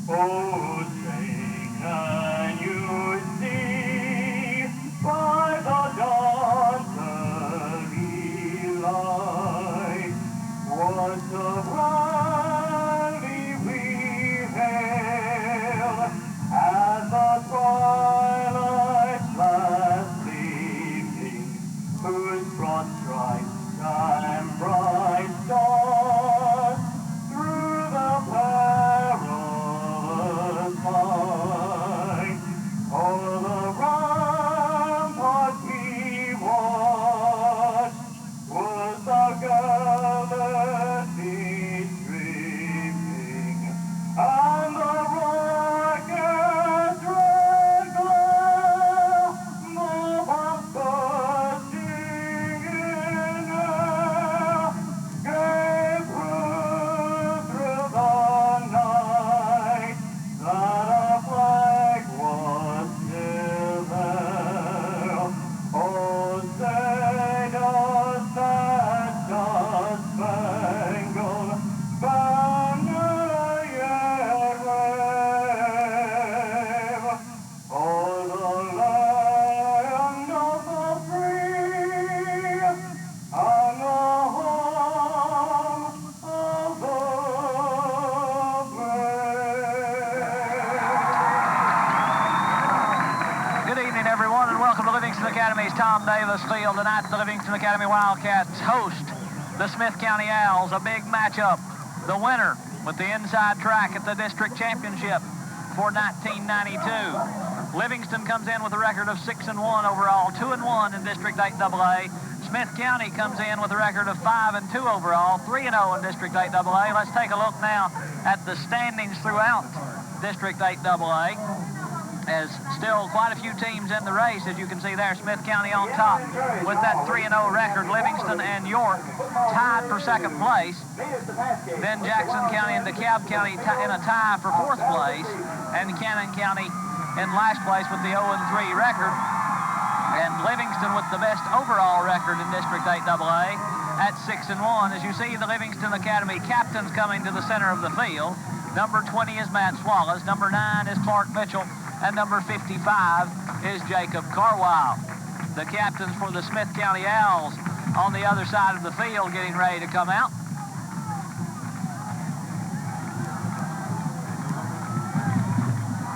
Oh, say, can you see by the dawn's early light what a valley we hailed as the twilight's last gleaming, whose broad stripes and bright stars through the perilous fight. O'er the ramparts we watched was the gallantly streaming, and the rocket's red glare, the bombs bursting in air, gave proof through the night that our flag was still there. Oh, say does that star-spangled banner yet wave o'er the land of the free and the home of the brave. Good evening, everyone, and welcome to Livingston Academy's Tom Davis Field. Tonight, the Livingston Academy Wildcats host the Smith County Owls, a big matchup. The winner with the inside track at the district championship for 1992. Livingston comes in with a record of 6-1 overall, 2-1 in District 8AA. Smith County comes in with a record of 5-2 overall, 3-0 in District 8AA. Let's take a look now at the standings throughout District 8AA. As still quite a few teams in the race, as you can see there. Smith County on top with that 3-0 record. Livingston and York tied for second place. Then Jackson County and DeKalb County in a tie for fourth place. And Cannon County in last place with the 0-3 record. And Livingston with the best overall record in District 8AA at 6-1. As you see, the Livingston Academy captains coming to the center of the field. Number 20 is Matt Swallows. Number 9 is Clark Mitchell. And number 55 is Jacob Carwile. The captains for the Smith County Owls on the other side of the field getting ready to come out.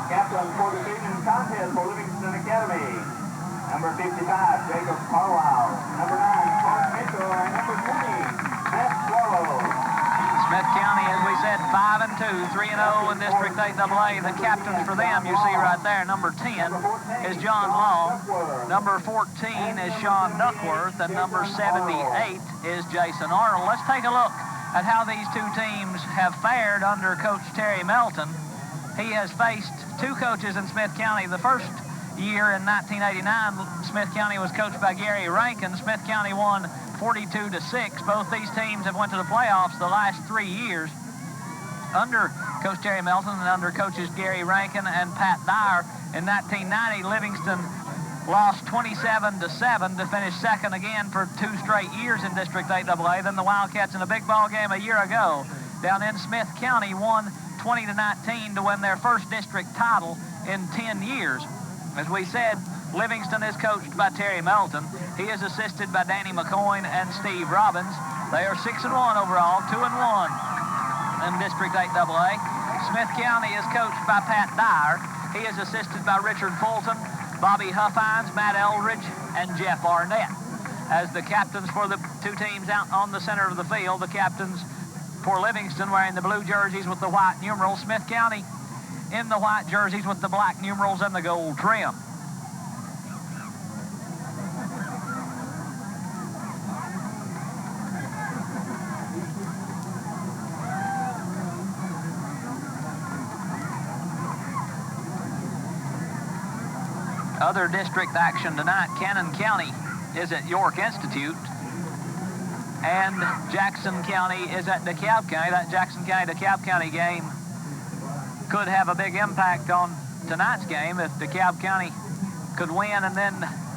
Captain for the evening's contest for Livingston Academy, number 55, Jacob Carwile. Number 9, Clark Mitchell. And number 20, Matt Swallows. Smith County, as we said, 5-2, 3-0 in District 8AA. The captains for them, you see right there, number 10 is John Long, number 14 is Sean Duckworth, and number 78 is Jason Arnold. Let's take a look at how these two teams have fared under Coach Terry Melton. He has faced two coaches in Smith County. The first year in 1989, Smith County was coached by Gary Rankin. Smith County won 42-6. Both these teams have went to the playoffs the last 3 years under Coach Terry Melton and under coaches Gary Rankin and Pat Dyer. In 1990, Livingston lost 27-7 to finish second again for 2 straight years in District 8AA. Then the Wildcats in a big ball game a year ago down in Smith County won 20-19 to win their first district title in 10 years. As we said, Livingston is coached by Terry Melton. He is assisted by Danny McCoyne and Steve Robbins. They are 6-1 overall, 2-1 in District 8AA. Smith County is coached by Pat Dyer. He is assisted by Richard Fulton, Bobby Huffines, Matt Eldridge, and Jeff Arnett. As the captains for the two teams out on the center of the field, the captains for Livingston wearing the blue jerseys with the white numerals. Smith County in the white jerseys with the black numerals and the gold trim. Other district action tonight, Cannon County is at York Institute, and Jackson County is at DeKalb County. That Jackson County-DeKalb County game could have a big impact on tonight's game if DeKalb County could win and then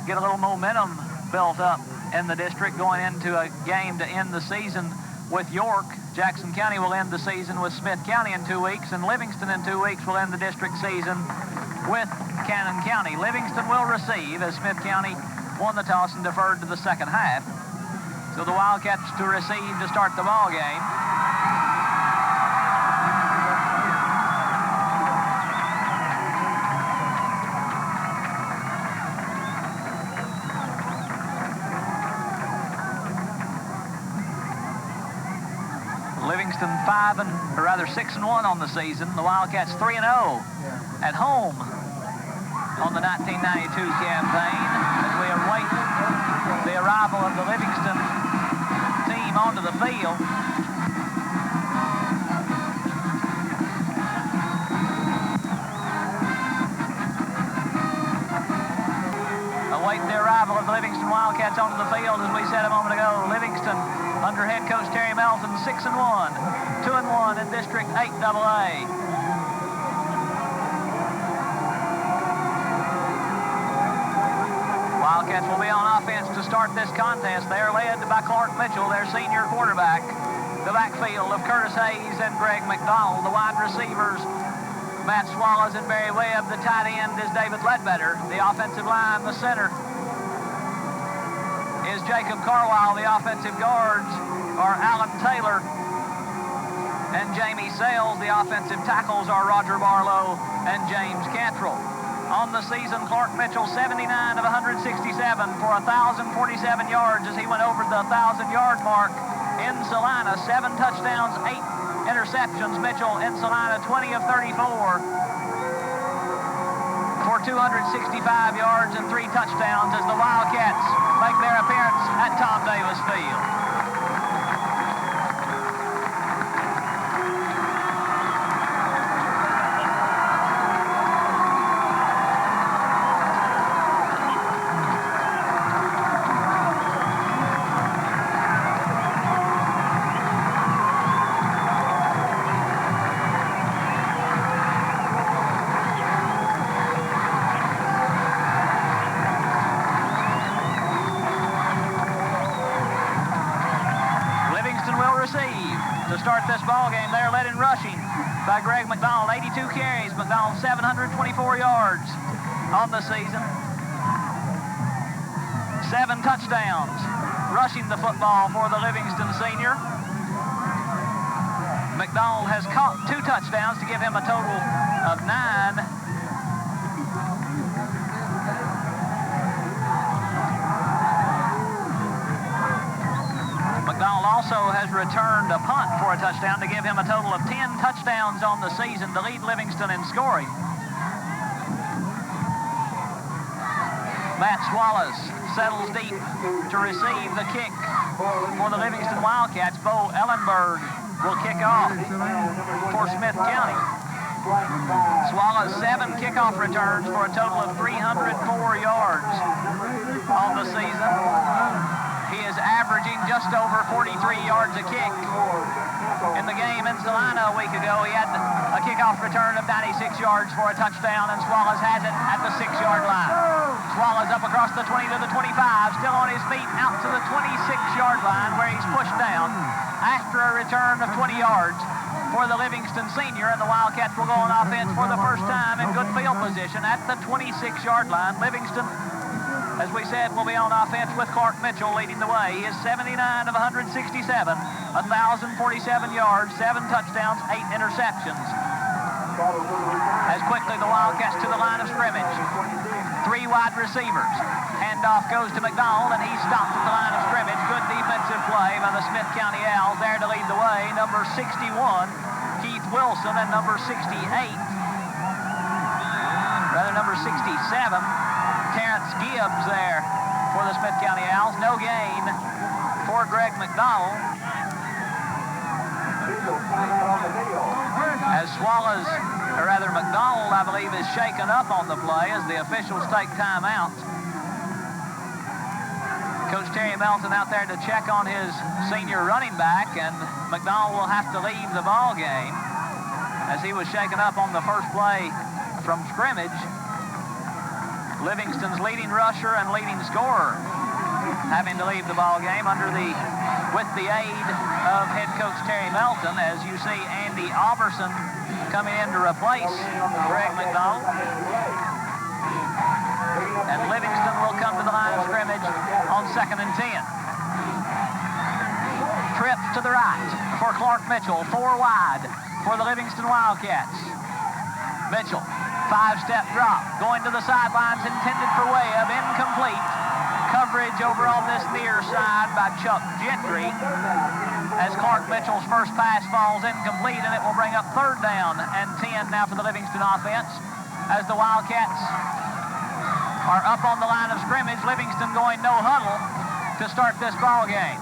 get a little momentum built up in the district going into a game to end the season with York. Jackson County will end the season with Smith County in 2 weeks, and Livingston in 2 weeks will end the district season with Cannon County. Livingston will receive, as Smith County won the toss and deferred to the second half. So the Wildcats to receive to start the ball game. Livingston 6-1 on the season. The Wildcats 3-0 at home on the 1992 campaign as we await the arrival of the Livingston team onto the field. Await the arrival of the Livingston Wildcats onto the field, as we said a moment ago. Livingston under head coach Terry Melton, 6-1, 2-1 in District 8AA. Wildcats will be on offense to start this contest. They are led by Clark Mitchell, their senior quarterback. The backfield of Curtis Hayes and Greg McDonald. The wide receivers, Matt Swallows and Barry Webb. The tight end is David Ledbetter. The offensive line, the center, is Jacob Carwile. The offensive guards are Alan Taylor and Jamie Sales. The offensive tackles are Roger Barlow and James Cantrell. On the season, Clark Mitchell, 79 of 167 for 1,047 yards as he went over the 1,000-yard mark in Salina. 7 touchdowns, 8 interceptions. Mitchell in Salina, 20 of 34 for 265 yards and 3 touchdowns as the Wildcats make their appearance at Tom Davis Field. To start this ball game, they're led in rushing by Greg McDonald, 82 carries. McDonald 724 yards on the season. 7 touchdowns rushing the football for the Livingston senior. McDonald has caught 2 touchdowns to give him a total of 9. McDonald also has returned a punt for a touchdown to give him a total of 10 touchdowns on the season to lead Livingston in scoring. Matt Swallows settles deep to receive the kick for the Livingston Wildcats. Bo Ellenberg will kick off for Smith County. Swallows 7 kickoff returns for a total of 304 yards on the season. He is averaging just over 43 yards a kick. In the game in Salina a week ago, he had a kickoff return of 96 yards for a touchdown, and Swallows has it at the 6-yard line. Swallows up across the 20 to the 25, still on his feet out to the 26-yard line where he's pushed down after a return of 20 yards for the Livingston senior, and the Wildcats will go on offense for the first time in good field position at the 26-yard line. Livingston, as we said, will be on offense with Clark Mitchell leading the way. He is 79 of 167, 1,047 yards, 7 touchdowns, 8 interceptions. As quickly the Wildcats to the line of scrimmage. 3 wide receivers. Handoff goes to McDonald, and he's stopped at the line of scrimmage. Good defensive play by the Smith County Owls there to lead the way. Number 61, Keith Wilson, and number 67, Terrence Gibbs there for the Smith County Owls. No gain for Greg McDonald. As Swallows, or rather McDonald, I believe, is shaken up on the play as the officials take time out. Coach Terry Melton out there to check on his senior running back, and McDonald will have to leave the ball game as he was shaken up on the first play from scrimmage. Livingston's leading rusher and leading scorer having to leave the ball game with the aid of head coach Terry Melton. As you see, Andy Alberson coming in to replace Greg McDowell. And Livingston will come to the line of scrimmage on 2nd and 10. Trip to the right for Clark Mitchell, 4 wide for the Livingston Wildcats. Mitchell, 5-step drop, going to the sidelines, intended for Webb, incomplete. Coverage over on this near side by Chuck Gentry as Clark Mitchell's first pass falls incomplete, and it will bring up 3rd down and 10 now for the Livingston offense as the Wildcats are up on the line of scrimmage. Livingston going no huddle to start this ball game.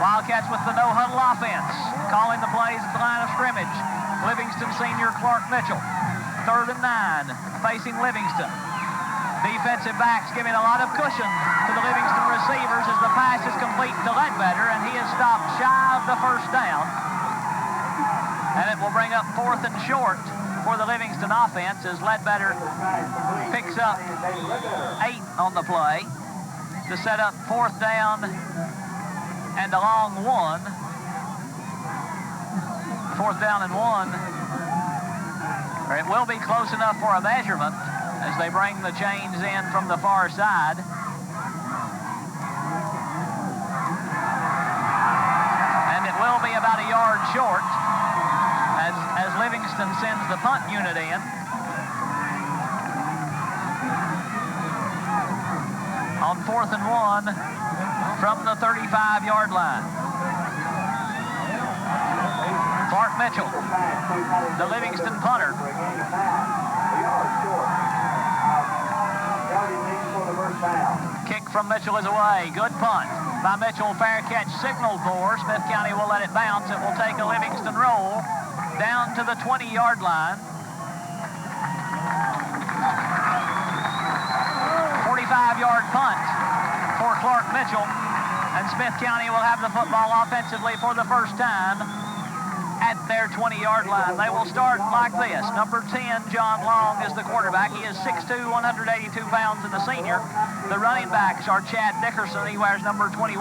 Wildcats with the no huddle offense, calling the plays at the line of scrimmage. Livingston senior Clark Mitchell, 3rd and 9, facing Livingston. Defensive backs giving a lot of cushion to the Livingston receivers as the pass is complete to Ledbetter, and he is stopped shy of the 1st down. And it will bring up 4th and short for the Livingston offense as Ledbetter picks up 8 on the play to set up 4th down and a long 1. 4th down and 1. Or it will be close enough for a measurement as they bring the chains in from the far side. And it will be about a yard short as Livingston sends the punt unit in. On 4th and 1 from the 35-yard line. Clark Mitchell, the Livingston punter. Kick from Mitchell is away. Good punt by Mitchell. Fair catch signaled for. Smith County will let it bounce. It will take a Livingston roll down to the 20-yard line. 45-yard punt for Clark Mitchell. And Smith County will have the football offensively for the first time at their 20-yard line. They will start like this. Number 10, John Long, is the quarterback. He is 6'2", 182 pounds, and the senior. The running backs are Chad Dickerson. He wears number 21.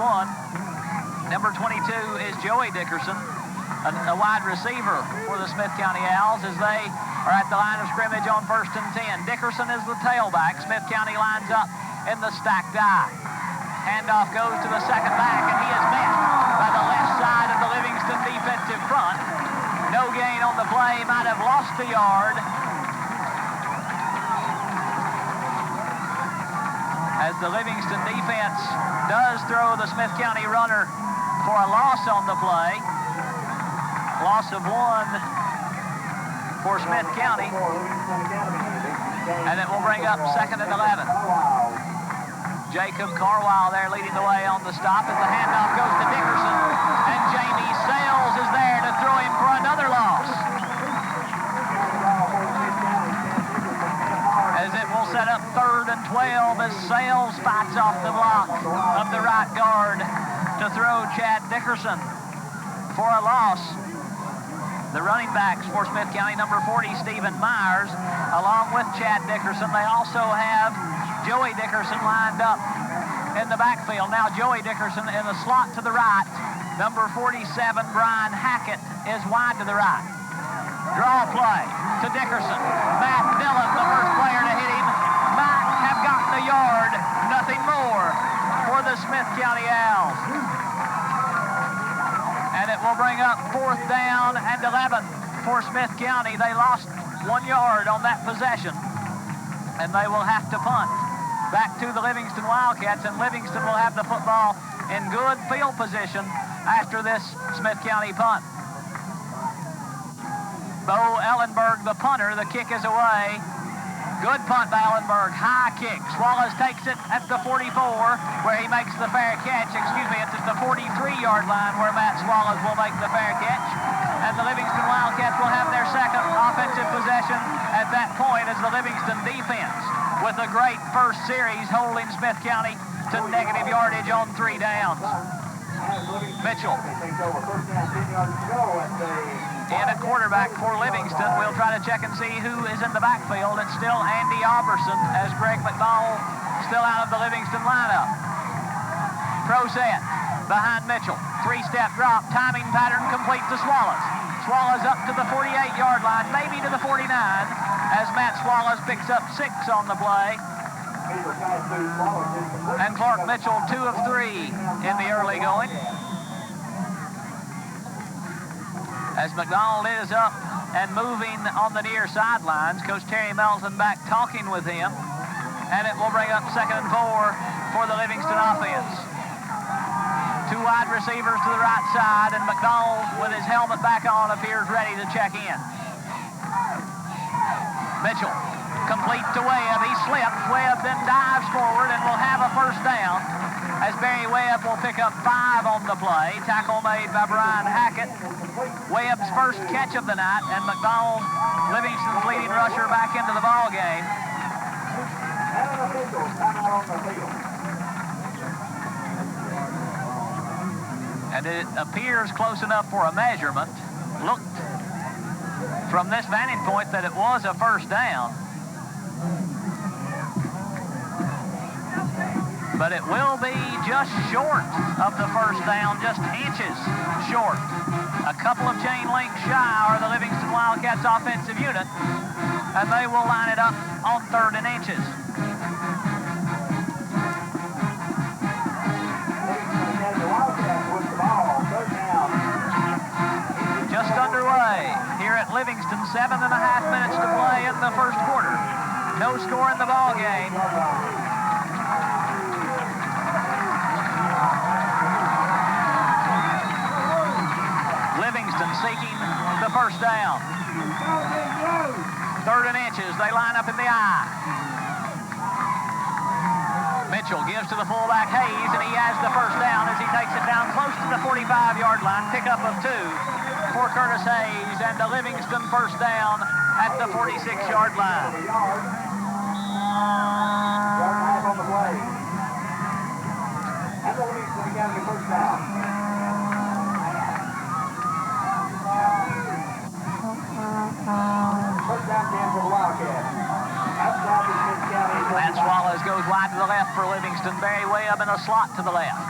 Number 22 is Joey Dickerson, a wide receiver for the Smith County Owls as they are at the line of scrimmage on 1st and 10. Dickerson is the tailback. Smith County lines up in the stacked eye. Handoff goes to the second back, and he is met by the left side of the Livingston defensive front. No gain on the play, might have lost a yard. As the Livingston defense does throw the Smith County runner for a loss on the play. Loss of 1 for Smith County. And it will bring up 2nd and 11. Jacob Carwile there leading the way on the stop as the handoff goes to Dickerson, and Jamie Sales is there to throw him for another loss. As it will set up 3rd and 12 as Sales fights off the block of the right guard to throw Chad Dickerson for a loss. The running backs for Smith County, number 40, Stephen Myers, along with Chad Dickerson. They also have Joey Dickerson lined up in the backfield. Now Joey Dickerson in the slot to the right. Number 47, Brian Hackett, is wide to the right. Draw play to Dickerson. Matt Dillon, the first player to hit him, might have gotten a yard. Nothing more for the Smith County Owls. And it will bring up 4th down and 11 for Smith County. They lost 1 yard on that possession, and they will have to punt back to the Livingston Wildcats, and Livingston will have the football in good field position after this Smith County punt. Bo Ellenberg, the punter, the kick is away. Good punt by Ellenberg, high kick. Swallows takes it at the 44 where he makes the fair catch. Excuse me, it's at the 43-yard line where Matt Swallows will make the fair catch. And the Livingston Wildcats will have their second offensive possession at that point as the Livingston defense, with a great first series, holding Smith County to negative yardage on 3 downs. Mitchell in at quarterback for Livingston. We'll try to check and see who is in the backfield. It's still Andy Alberson as Greg McDowell still out of the Livingston lineup. Pro set behind Mitchell. Three-step drop, timing pattern complete to Swallows. Swallows up to the 48-yard line, maybe to the 49, as Matt Swallows picks up 6 on the play. And Clark Mitchell, 2 of 3 in the early going. As McDonald is up and moving on the near sidelines, Coach Terry Melton back talking with him, and it will bring up 2nd and 4 for the Livingston offense. 2 wide receivers to the right side, and McDonald with his helmet back on appears ready to check in. Mitchell, complete to Webb. He slips. Webb then dives forward and will have a first down, as Barry Webb will pick up 5 on the play. Tackle made by Brian Hackett. Webb's first catch of the night, and McDonald, Livingston's leading rusher, back into the ball game. And it appears close enough for a measurement. Looked from this vantage point that it was a first down. But it will be just short of the first down, just inches short. A couple of chain links shy are the Livingston Wildcats offensive unit, and they will line it up on 3rd and inches. Just underway here at Livingston, 7.5 minutes to play in the first quarter. No score in the ball game. Livingston seeking the first down. 3rd and inches, they line up in the I. Mitchell gives to the fullback Hayes, and he has the first down as he takes it down close to the 45-yard line. Pickup of 2 for Curtis Hayes, and the Livingston first down at the 46-yard line. On the play. And the Livingston Academy first down. First down again for the Wildcats. Outside the Smith County. Matt Swallows goes wide to the left for Livingston. Barry Webb in a slot to the left.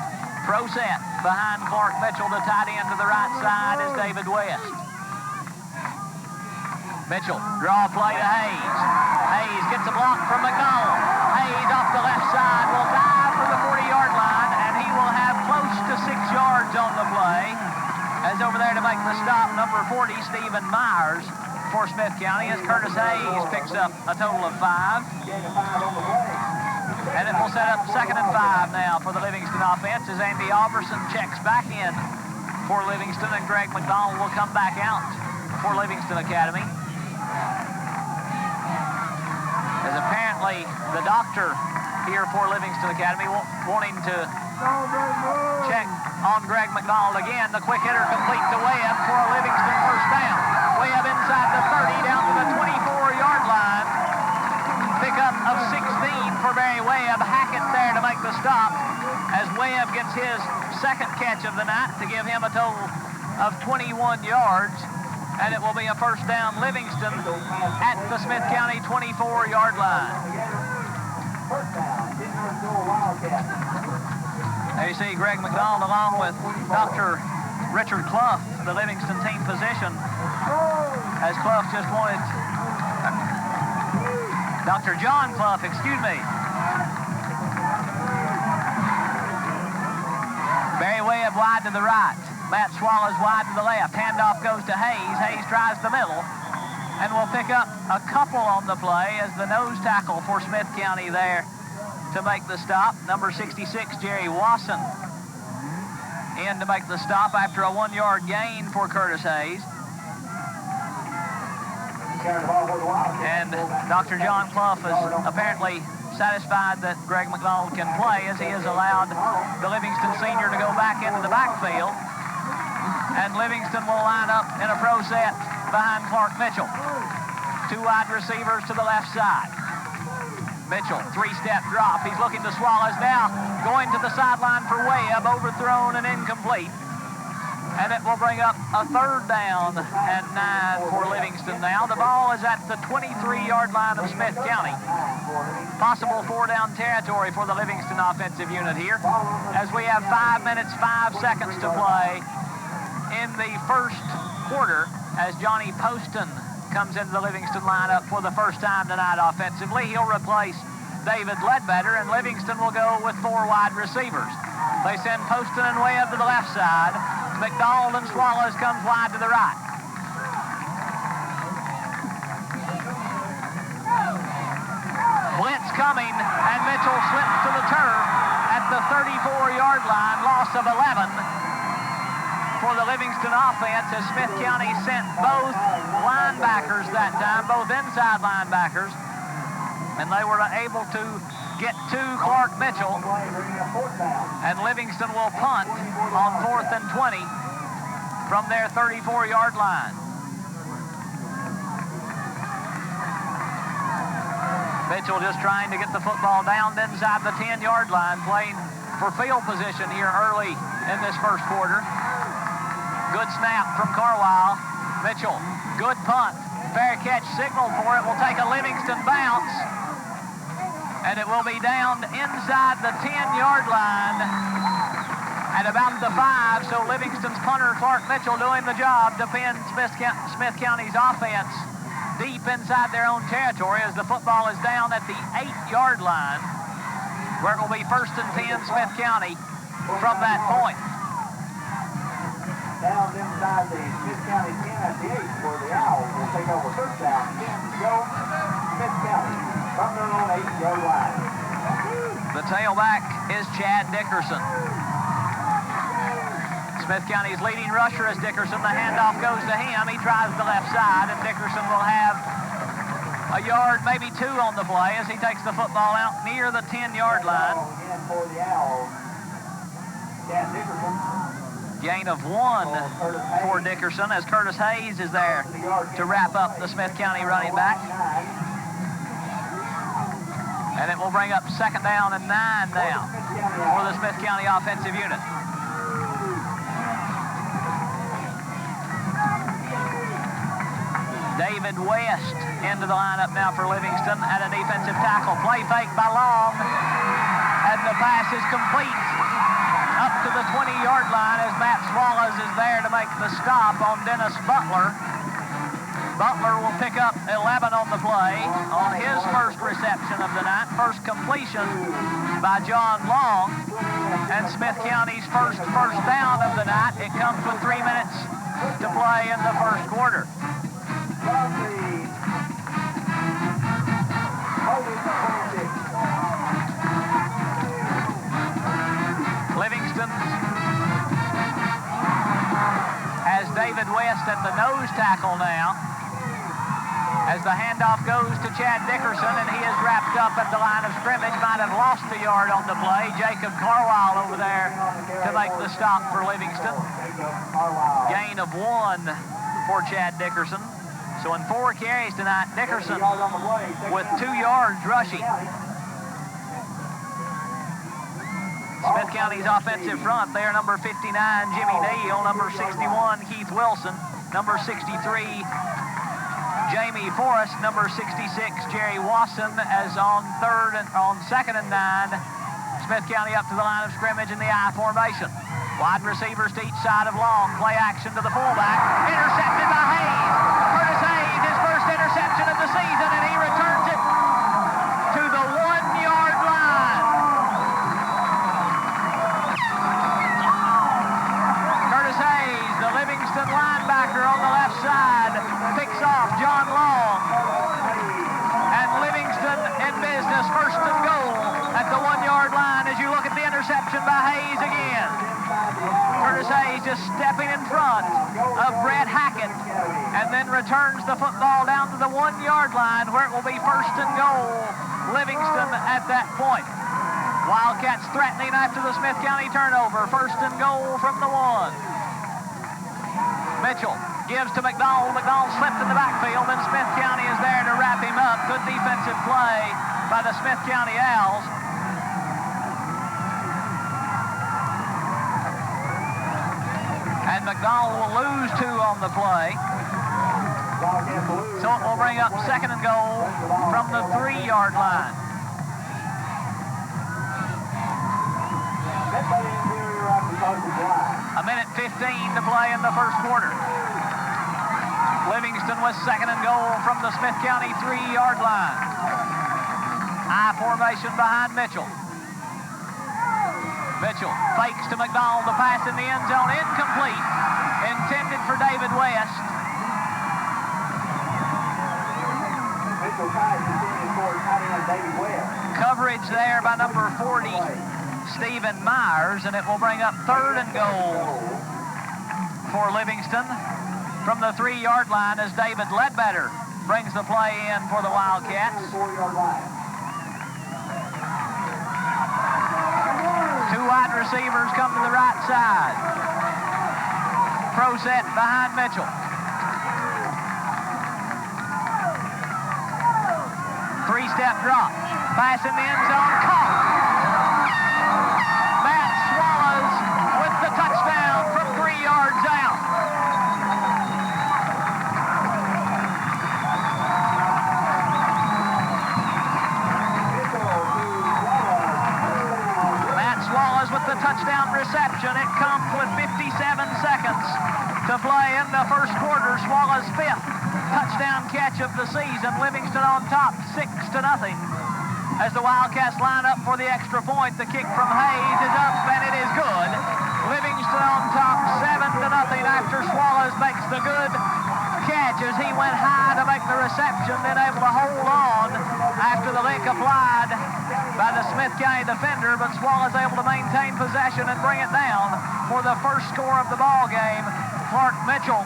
Pro set behind Clark Mitchell. The tight end to the right side is David West. Mitchell, draw play to Hayes. Hayes gets a block from McDonald. Hayes off the left side will dive for the 40-yard line, and he will have close to 6 yards on the play. As over there to make the stop, number 40, Stephen Myers for Smith County, as Curtis Hayes picks up a total of 5. And it will set up 2nd and 5 now for the Livingston offense, as Andy Alverson checks back in for Livingston, and Greg McDonald will come back out for Livingston Academy. As apparently the doctor here for Livingston Academy wanting to check on Greg McDonald again. The quick hitter complete to Webb for a Livingston first down. Webb inside the 30 down to the 24-yard line. Pickup of 16 for Barry Webb. Hackett there to make the stop, as Webb gets his 2nd catch of the night to give him a total of 21 yards. And it will be a first down Livingston at the Smith County 24-yard line. There you see Greg McDonald along with Dr. Richard Clough, the Livingston team physician, as Clough just wanted, Dr. John Clough, excuse me. Barry Webb wide to the right. Matt Swallows wide to the left. Handoff goes to Hayes. Hayes tries the middle and will pick up a couple on the play as the nose tackle for Smith County there to make the stop. Number 66, Jerry Wasson, in to make the stop after a 1-yard gain for Curtis Hayes. And Dr. John Clough is apparently satisfied that Greg McDonald can play, as he has allowed the Livingston senior to go back into the backfield. And Livingston will line up in a pro set behind Clark Mitchell. 2 wide receivers to the left side. Mitchell, 3-step drop. He's looking to Swallows now. Going to the sideline for Webb, overthrown and incomplete. And it will bring up a 3rd down and 9 for Livingston now. The ball is at the 23-yard line of Smith County. Possible 4-down territory for the Livingston offensive unit here, as we have 5 minutes, 5 seconds to play in the first quarter, as Johnny Poston comes into the Livingston lineup for the first time tonight offensively. He'll replace David Ledbetter, and Livingston will go with 4 wide receivers. They send Poston and Webb to the left side. McDonald and Swallows comes wide to the right. Blitz coming, and Mitchell slips to the turf at the 34-yard line, loss of 11 for the Livingston offense, as Smith County sent both linebackers that time, both inside linebackers, and they were able to get to Clark Mitchell, and Livingston will punt on 4th and 20 from their 34-yard line. Mitchell just trying to get the football down inside the 10-yard line, playing for field position here early in this first quarter. Good snap from Carlisle. Mitchell, good punt. Fair catch signaled for it. Will take a Livingston bounce, and it will be down inside the 10-yard line at about the 5. So Livingston's punter, Clark Mitchell, doing the job to pin Smith County's offense deep inside their own territory, as the football is down at the 8-yard line, where it will be 1st and 10 Smith County from that point. Down inside the Smith County 10 at the 8, where the Owls will take over 1st down. 10 to go. Smith County from their own 8-yard line. The tailback is Chad Dickerson. Smith County's leading rusher is Dickerson. The handoff goes to him. He tries the left side, and Dickerson will have a yard, maybe 2 on the play, as he takes the football out near the 10-yard line. Again for the Owls, Chad Dickerson. Gain of 1 for Dickerson, as Curtis Hayes is there to wrap up the Smith County running back. And it will bring up 2nd down and 9 now for the Smith County offensive unit. David West into the lineup now for Livingston at a defensive tackle. Play fake by Long, and the pass is complete up to the 20-yard line, as Matt Swallows is there to make the stop on Dennis Butler. Butler will pick up 11 on the play on his first reception of the night. First completion by John Long, and Smith County's first down of the night. It comes with 3 minutes to play in the first quarter. Livingston has David West at the nose tackle now, as the handoff goes to Chad Dickerson, and he is wrapped up at the line of scrimmage. Might have lost a yard on the play. Jacob Carlisle over there to make the stop for Livingston. Gain of 1 for Chad Dickerson. So in 4 carries tonight, Dickerson with 2 yards rushing. Smith County's offensive front there, number 59, Jimmy Neal, number 61, Keith Wilson, number 63, Jamie Forrest, number 66, Jerry Wasson, as on 2nd and 9, Smith County up to the line of scrimmage in the I formation. Wide receivers to each side of Long, play action to the fullback, intercepted by Hayes. Curtis Hayes, his first interception of the season, and he returns it to the 1-yard line. Curtis Hayes, the Livingston linebacker on the left side, picks off John Long. And Livingston in business, 1st and goal at the 1-yard line, as you look at the interception by Hayes again. Curtis Hayes just stepping in front of Brett Hackett, and then returns the football down to the 1-yard line, where it will be 1st and goal, Livingston at that point. Wildcats threatening after the Smith County turnover. 1st and goal from the 1. Mitchell gives to McDonald. McDonald slipped in the backfield, and Smith County is there to wrap him up. Good defensive play by the Smith County Owls. And McDonald will lose 2 on the play. So it will bring up 2nd and goal from the 3-yard line. A minute 15 to play in the first quarter. Livingston with 2nd and goal from the Smith County 3-yard line. I formation behind Mitchell. Mitchell fakes to McDonald. The pass in the end zone, incomplete. Intended for David West. Coverage there by number 40, Stephen Myers, and it will bring up 3rd and goal for Livingston from the 3-yard line as David Ledbetter brings the play in for the Wildcats. 2 wide receivers come to the right side. Pro set behind Mitchell. 3-step drop. Pass in the end zone. Caught. Matt Swallows with the touchdown from 3 yards out. Matt Swallows with the touchdown reception. It comes with 57 seconds to play in the first quarter. Swallows' 5th touchdown catch of the season. Livingston on top, 6-0. As the Wildcats line up for the extra point, the kick from Hayes is up and it is good. Livingston on top, 7-0 after Swallows makes the good catch as he went high to make the reception, then able to hold on after the lick applied by the Smith County defender, but Swallows able to maintain possession and bring it down for the first score of the ball game. Clark Mitchell,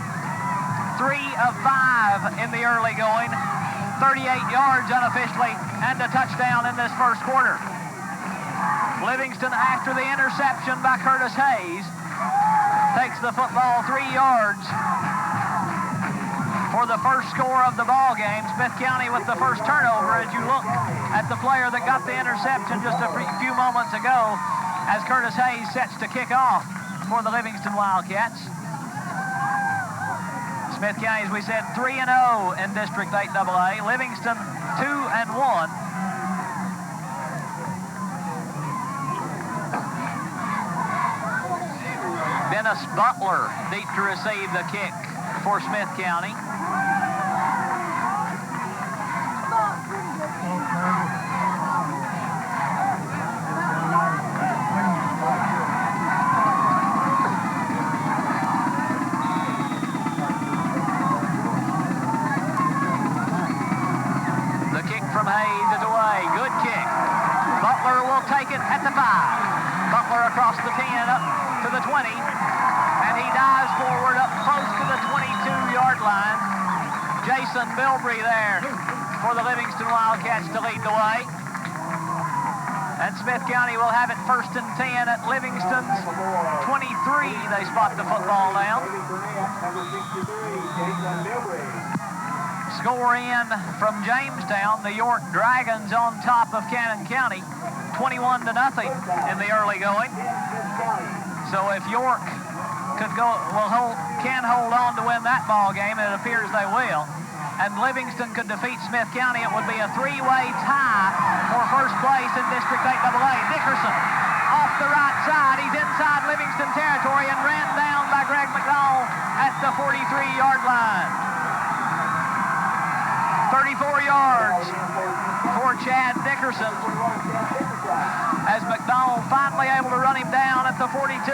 3 of 5 in the early going, 38 yards unofficially, and a touchdown in this first quarter. Livingston, after the interception by Curtis Hayes, takes the football 3 yards for the first score of the ball game. Smith County with the first turnover as you look at the player that got the interception just a few moments ago as Curtis Hayes sets to kick off for the Livingston Wildcats. Smith County, as we said, 3-0 in District 8AA. Livingston, 2-1. Dennis Butler deep to receive the kick for Smith County. Hayes is away. Good kick. Butler will take it at the 5. Butler across the 10 up to the 20. And he dives forward up close to the 22-yard line. Jason Bilbrey there for the Livingston Wildcats to lead the way. And Smith County will have it 1st and 10 at Livingston's 23. They spot the football down. Score in from Jamestown. The York Dragons on top of Cannon County, 21-0 in the early going. So if York can hold on to win that ball game, and it appears they will, and Livingston could defeat Smith County, it would be a 3-way tie for first place in District 8AA. Dickerson off the right side. He's inside Livingston territory and ran down by Greg McDowell at the 43-yard line. 34 yards for Chad Dickerson as McDonald finally able to run him down at the 42.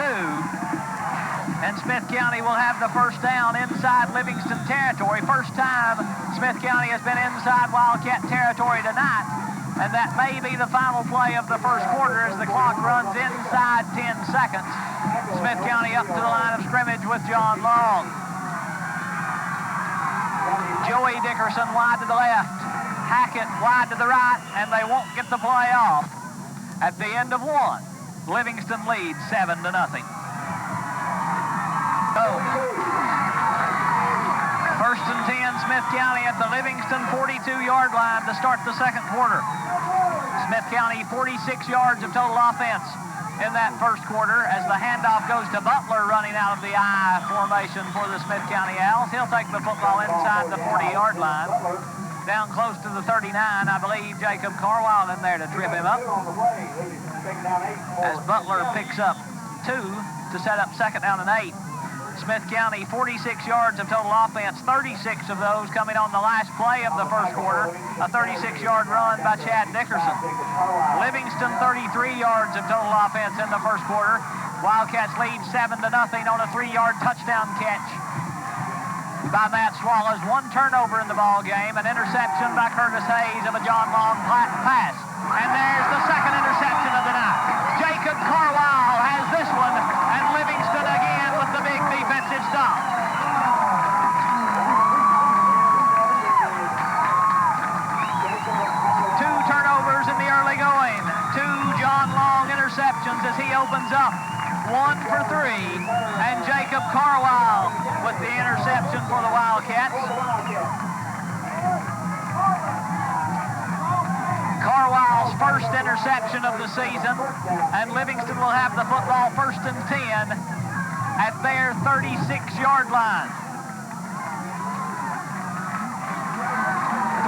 And Smith County will have the first down inside Livingston territory. First time Smith County has been inside Wildcat territory tonight. And that may be the final play of the first quarter as the clock runs inside 10 seconds. Smith County up to the line of scrimmage with John Long. Joey Dickerson wide to the left, Hackett wide to the right, and they won't get the play off. At the end of 1, Livingston leads 7-0. So, 1st and 10, Smith County at the Livingston 42-yard line to start the second quarter. Smith County 46 yards of total offense, in that first quarter as the handoff goes to Butler running out of the I formation for the Smith County Owls. He'll take the football inside the 40-yard line. Down close to the 39, I believe Jacob Carwile in there to trip him up. As Butler picks up 2 to set up second down and 8. Smith County 46 yards of total offense, 36 of those coming on the last play of the first quarter. A 36-yard run by Chad Dickerson. Livingston 33 yards of total offense in the first quarter. Wildcats lead 7-0 on a 3-yard touchdown catch by Matt Swallows. 1 turnover in the ball game, an interception by Curtis Hayes of a John Long pass. And there's the second interception of the night. Jacob Carwile has this one, and Livingston again with the big defensive stop. Two turnovers in the early going. 2 John Long interceptions as he opens up. 1 for 3, and Jacob Carwile with the interception for the Wildcats. Carwile's first interception of the season, and Livingston will have the football 1st and 10 at their 36-yard line.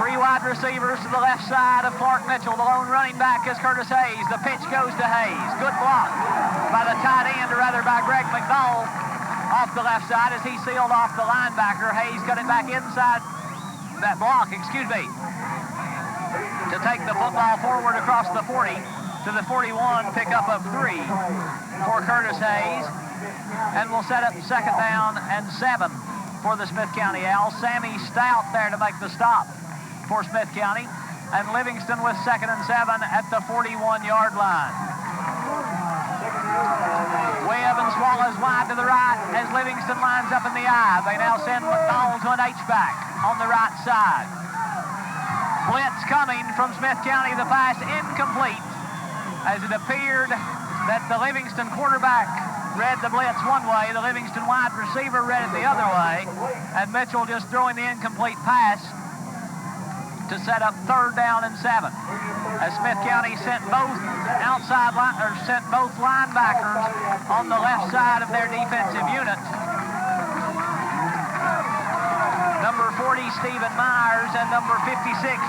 3 wide receivers to the left side of Clark Mitchell. The lone running back is Curtis Hayes. The pitch goes to Hayes. Good block by the tight end, or rather by Greg McDowell off the left side as he sealed off the linebacker. Hayes got it back inside that block, to take the football forward across the 40 to the 41, pickup of 3 for Curtis Hayes. And we'll set up second down and 7 for the Smith County Owls. Sammy Stout there to make the stop for Smith County. And Livingston with second and 7 at the 41-yard line. Webb and Swallows wide to the right as Livingston lines up in the I. They now send McDonald to an H-back on the right side. Blitz coming from Smith County. The pass incomplete as it appeared that the Livingston quarterback read the blitz one way, the Livingston wide receiver read it the other way, and Mitchell just throwing the incomplete pass to set up 3rd down and 7. As Smith County sent both linebackers on the left side of their defensive unit. Number 40, Stephen Myers, and number 56,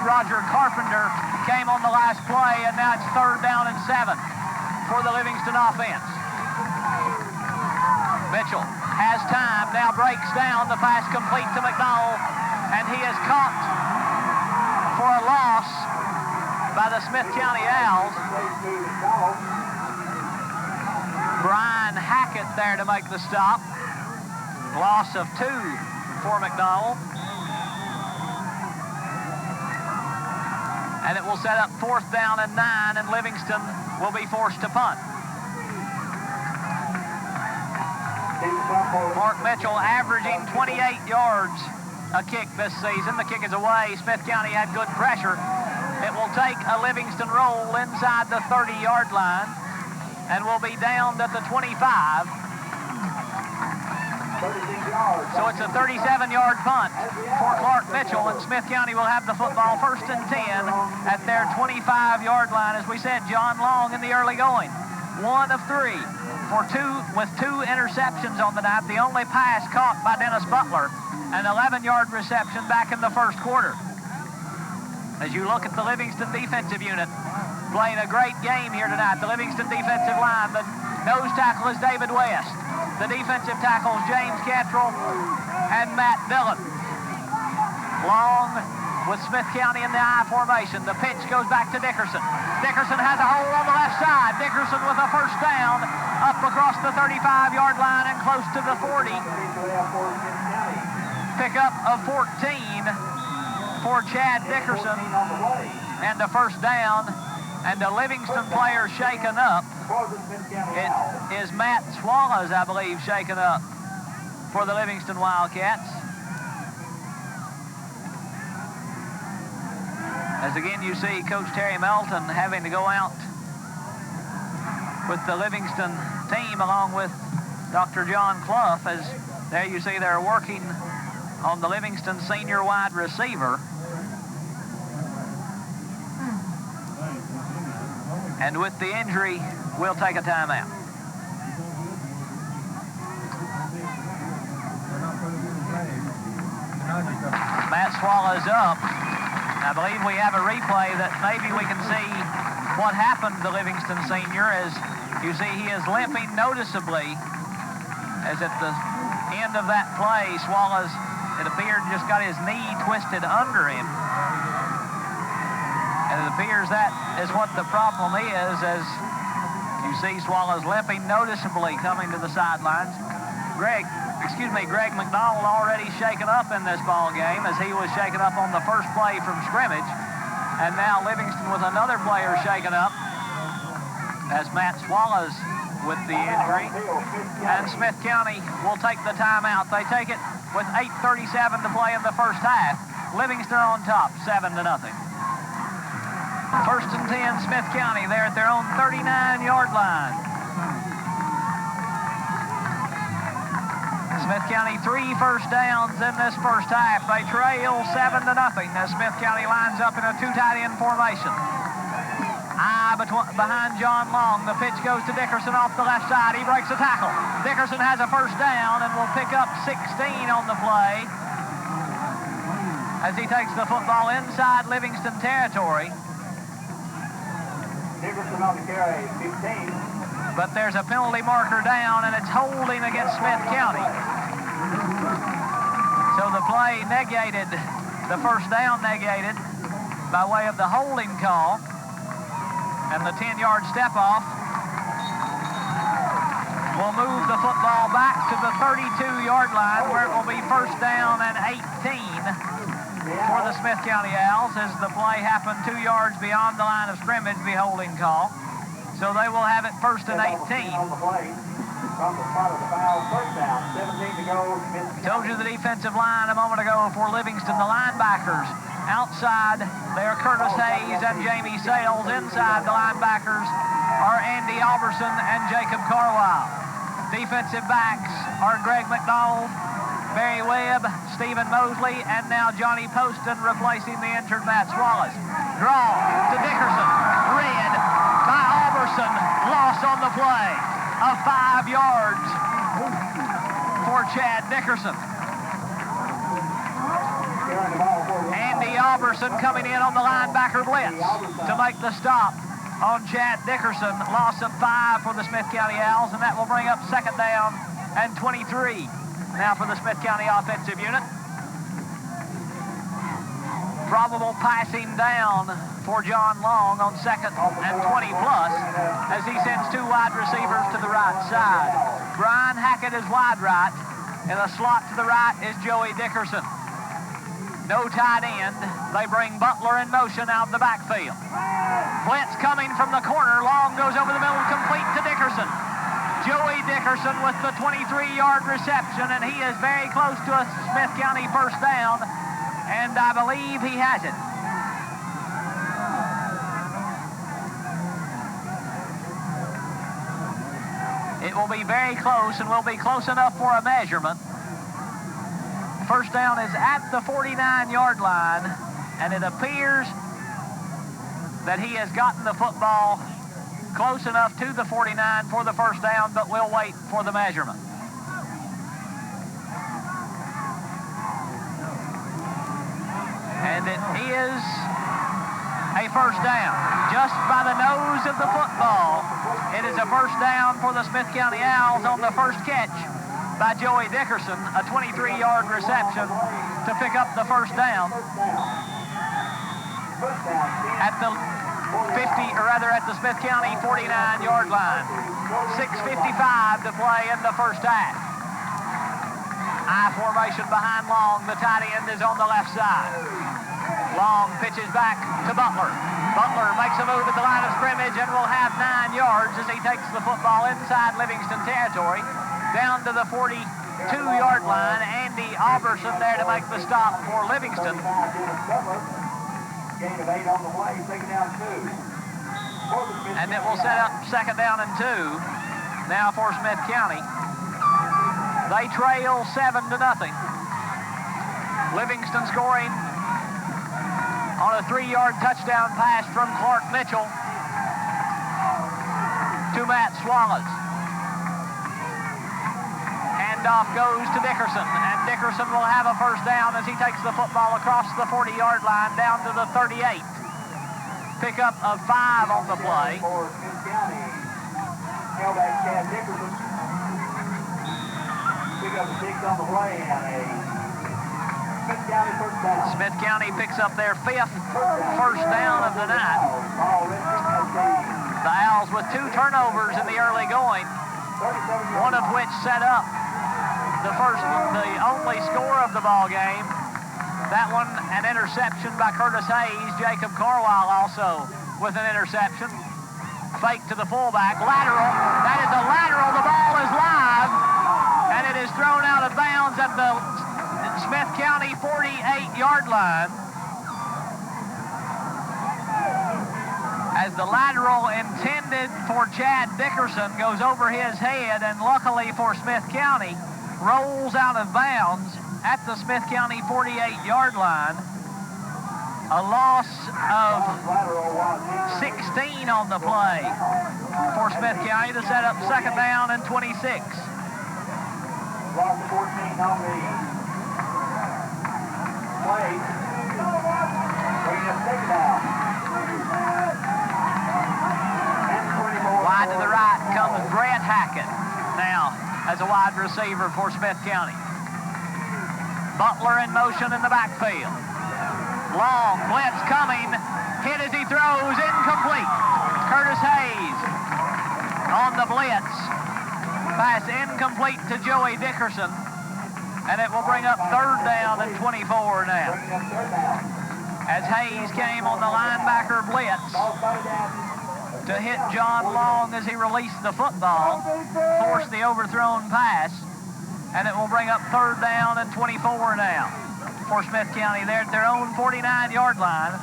Roger Carpenter, came on the last play, and now it's 3rd down and 7 for the Livingston offense. Mitchell has time, now breaks down, the pass complete to McDowell, and he is caught for a loss by the Smith County Owls. Brian Hackett there to make the stop. Loss of 2 for McDowell. And it will set up 4th down and 9, and Livingston will be forced to punt. Mark Mitchell averaging 28 yards a kick this season. The kick is away. Smith County had good pressure. It will take a Livingston roll inside the 30-yard line and will be downed at the 25. So it's a 37-yard punt for Clark Mitchell, and Smith County will have the football 1st and 10 at their 25-yard line. As we said, John Long in the early going. 1 of 3 with 2 interceptions on the night. The only pass caught by Dennis Butler, an 11-yard reception back in the first quarter. As you look at the Livingston defensive unit playing a great game here tonight, the Livingston defensive line, the nose tackle is David West. The defensive tackles, James Cantrell and Matt Dillon. Long with Smith County in the I formation. The pitch goes back to Dickerson. Dickerson has a hole on the left side. Dickerson with a 1st down up across the 35-yard line and close to the 40. Pickup of 14 for Chad Dickerson and the 1st down. And the Livingston player shaken up. It is Matt Swallows, I believe, shaken up for the Livingston Wildcats. As again you see Coach Terry Melton having to go out with the Livingston team along with Dr. John Clough, as there you see they're working on the Livingston senior wide receiver. And with the injury, we'll take a timeout. Matt Swallows up. I believe we have a replay that maybe we can see what happened to Livingston Senior. As you see, he is limping noticeably, as at the end of that play, Swallows, it appeared, just got his knee twisted under him. And it appears that is what the problem is, as you see Swallows limping noticeably coming to the sidelines. Greg McDonald already shaken up in this ball game, as he was shaken up on the first play from scrimmage. And now Livingston with another player shaken up, as Matt Swallows with the injury. And Smith County will take the timeout. They take it with 8:37 to play in the first half. Livingston on top, 7-0. First and 10, Smith County. They're at their own 39-yard line. Smith County 3 first downs in this first half. They trail 7-0 as Smith County lines up in a 2 tight end formation. Behind John Long, the pitch goes to Dickerson off the left side. He breaks a tackle. Dickerson has a first down and will pick up 16 on the play as he takes the football inside Livingston territory. Dickerson on the carry, 15. But there's a penalty marker down, and it's holding against Smith County. So the play negated, the first down negated by way of the holding call. And the 10-yard step-off will move the football back to the 32-yard line, where it will be first down and 18 for the Smith County Owls, as the play happened 2 yards beyond the line of scrimmage, the holding call. So they will have it first and 18. Told you the defensive line a moment ago for Livingston. The linebackers outside, they are Curtis Hayes and Jamie Sales. Inside, the linebackers are Andy Alberson and Jacob Carlisle. Defensive backs are Greg McDonald, Barry Webb, Stephen Mosley, and now Johnny Poston replacing the injured Matt Swallows. Draw to Dickerson. Read by Alberson. Loss on the play of 5 yards for Chad Dickerson. Andy Alberson coming in on the linebacker blitz to make the stop on Chad Dickerson. Loss of 5 for the Smith County Owls, and that will bring up second down and 23 now for the Smith County offensive unit. Probable passing down for John Long on second and 20 plus, as he sends 2 wide receivers to the right side. Brian Hackett is wide right. In a slot to the right is Joey Dickerson. No tight end. They bring Butler in motion out of the backfield. Blitz coming from the corner. Long goes over the middle, complete to Dickerson. Joey Dickerson with the 23-yard reception, and he is very close to a Smith County first down, and I believe he has it. It will be very close, and will be close enough for a measurement. First down is at the 49-yard line, and it appears that he has gotten the football close enough to the 49 for the first down, but we'll wait for the measurement. And it is a first down. Just by the nose of the football, it is a first down for the Smith County Owls on the first catch by Joey Dickerson, a 23-yard reception to pick up the first down at the 50, or rather at the Smith County 49-yard line. 6:55 to play in the first half. I formation behind Long. The tight end is on the left side. Long pitches back to Butler. Butler makes a move at the line of scrimmage and will have 9 yards as he takes the football inside Livingston territory. Down to the 42-yard line. Andy Alberson there to make the stop for Livingston. Gain of 8 on the play, second down 2. And it will set up second down and 2 now for Smith County. They trail 7-0. Livingston scoring on a 3-yard touchdown pass from Clark Mitchell. to Matt Swallows. Handoff goes to Dickerson, and Dickerson will have a first down as he takes the football across the 40-yard line down to the 38. Pickup of 5 on the play. Tailback Chad Dickerson. Pick up 6 on the play and a Smith County first down. Smith County picks up their 5th first down of the night. The Owls with 2 turnovers in the early going, one of which set up the only score of the ball game. That one, an interception by Curtis Hayes. Jacob Carwile also with an interception. Fake to the fullback, lateral. That is a lateral. The ball is live, and it is thrown out of bounds at the Smith County 48-yard line. As the lateral intended for Chad Dickerson goes over his head, and luckily for Smith County, rolls out of bounds at the Smith County 48-yard line. A loss of 16 on the play for Smith County to set up second down and 26. Loss of 14 on the play. Bringing up second down. Wide to the right comes Grant Hackett now as a wide receiver for Smith County. Butler in motion in the backfield. Long blitz coming, hit as he throws, incomplete. Curtis Hayes on the blitz. Pass incomplete to Joey Dickerson, and it will bring up third down and 24 now. As Hayes came on the linebacker blitz to hit John Long as he released the football, forced the overthrown pass, and it will bring up third down and 24 now. For Smith County, they're at their own 49-yard line.